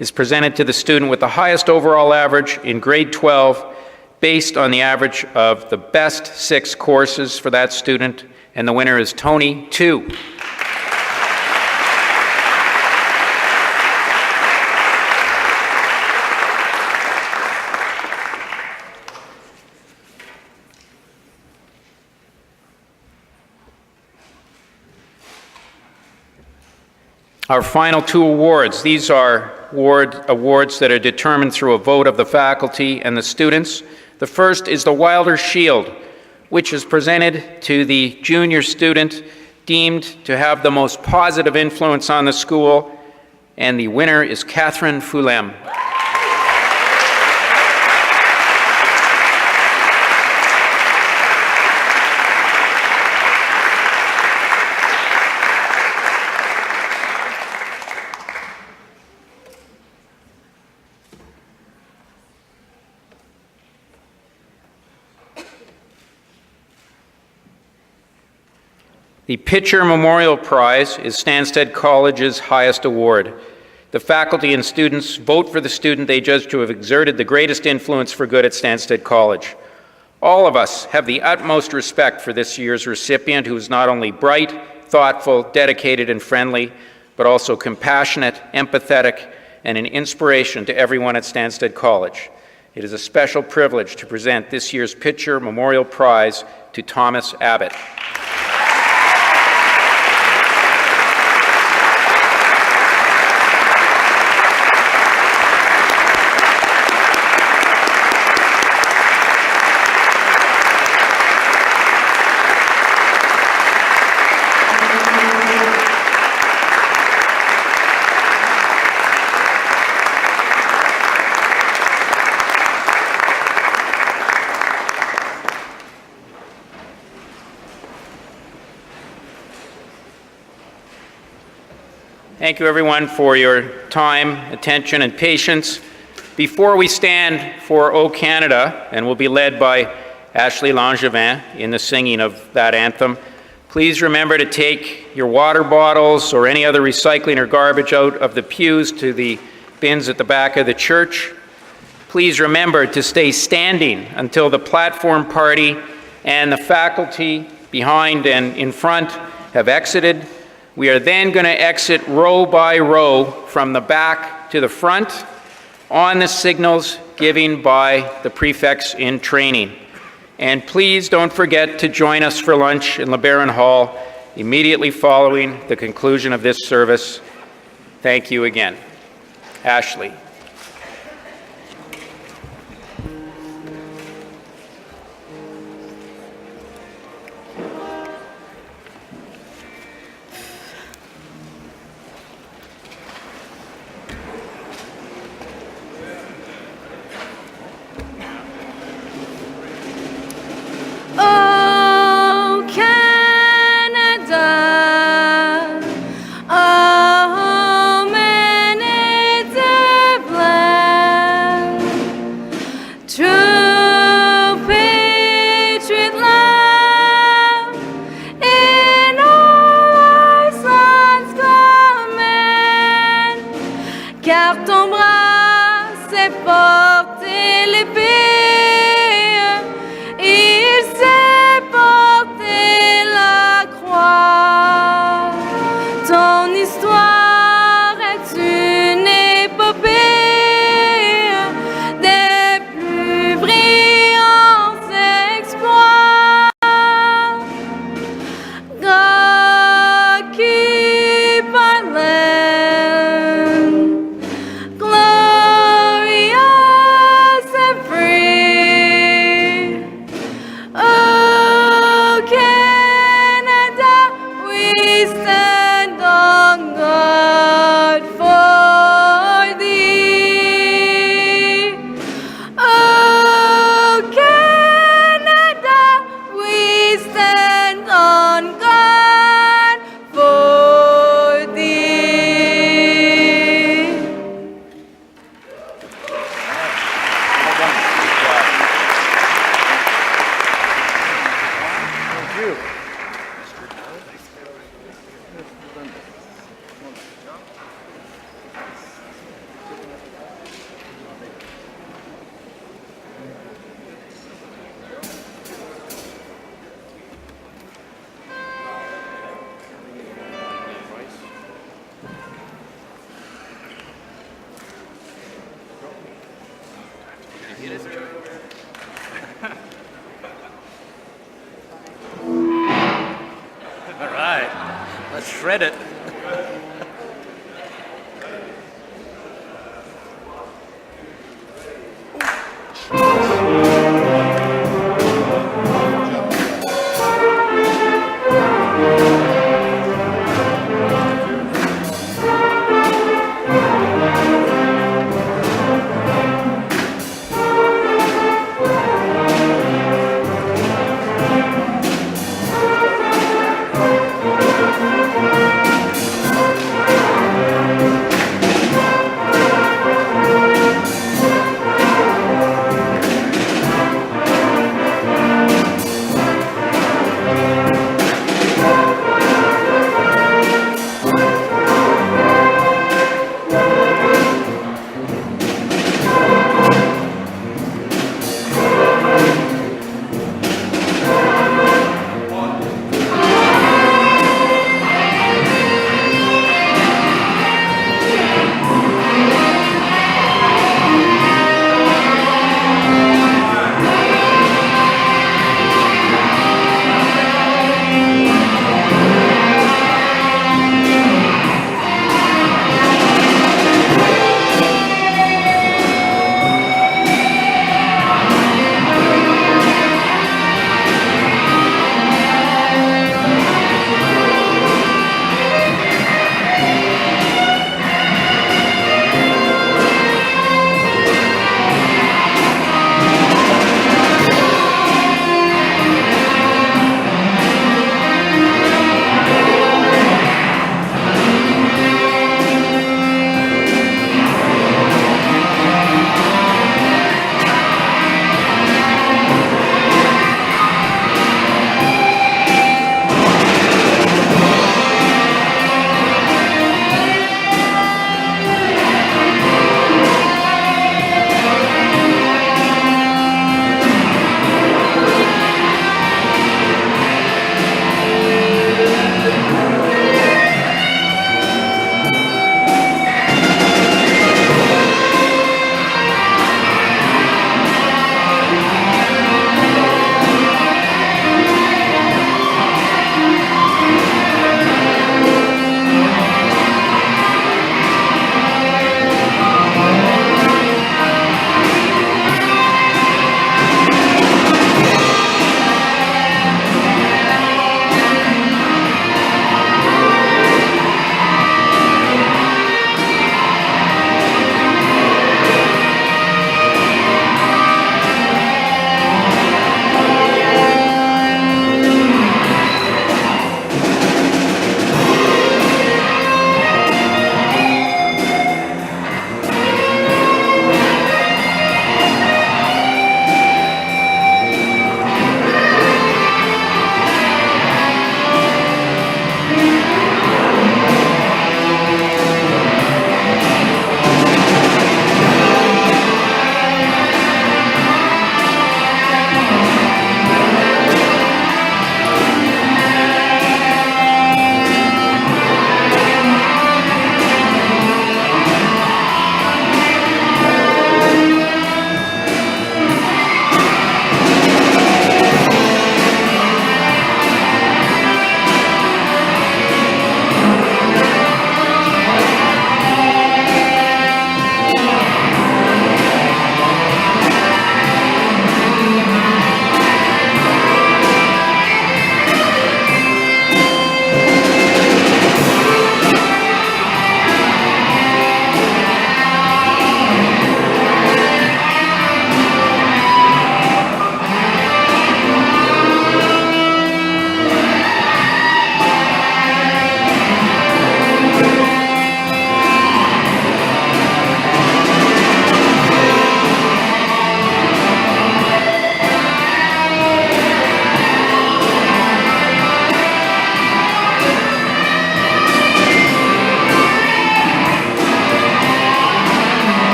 is presented to the student with the highest overall average in Grade 12, based on the average of the best 6 courses for that student, and the winner is Tony Tu. Our final 2 awards, these are awards that are determined through a vote of the faculty and the students. The first is the Wilder Shield, which is presented to the junior student deemed to have the most positive influence on the school, and the winner is Catherine Foulem. The Pitcher Memorial Prize is Stansted College's highest award. The faculty and students vote for the student they judge to have exerted the greatest influence for good at Stansted College. All of us have the utmost respect for this year's recipient, who is not only bright, thoughtful, dedicated, and friendly, but also compassionate, empathetic, and an inspiration to everyone at Stansted College. It is a special privilege to present this year's Pitcher Memorial Prize to Thomas Abbott. Thank you, everyone, for your time, attention, and patience. Before we stand for O Canada, and will be led by Ashley Langevin in the singing of that anthem, please remember to take your water bottles or any other recycling or garbage out of the pews to the bins at the back of the church. Please remember to stay standing until the platform party and the faculty behind and in front have exited. We are then going to exit row by row from the back to the front on the signals given by the prefects in training. And please don't forget to join us for lunch in LeBaron Hall immediately following the conclusion of this service. Thank you again. Ashley. Oh, Canada, oh, many the land, true patriot love, in all our sons command, car ton bras s'est porté l'épée. Il s'est porté la croix. Ton histoire est une épopée des plus brillants exploits. God keep our land glorious and free. Oh, Canada, we stand on guard for thee. Oh, Canada, we stand on guard for thee. All right, let's shred it.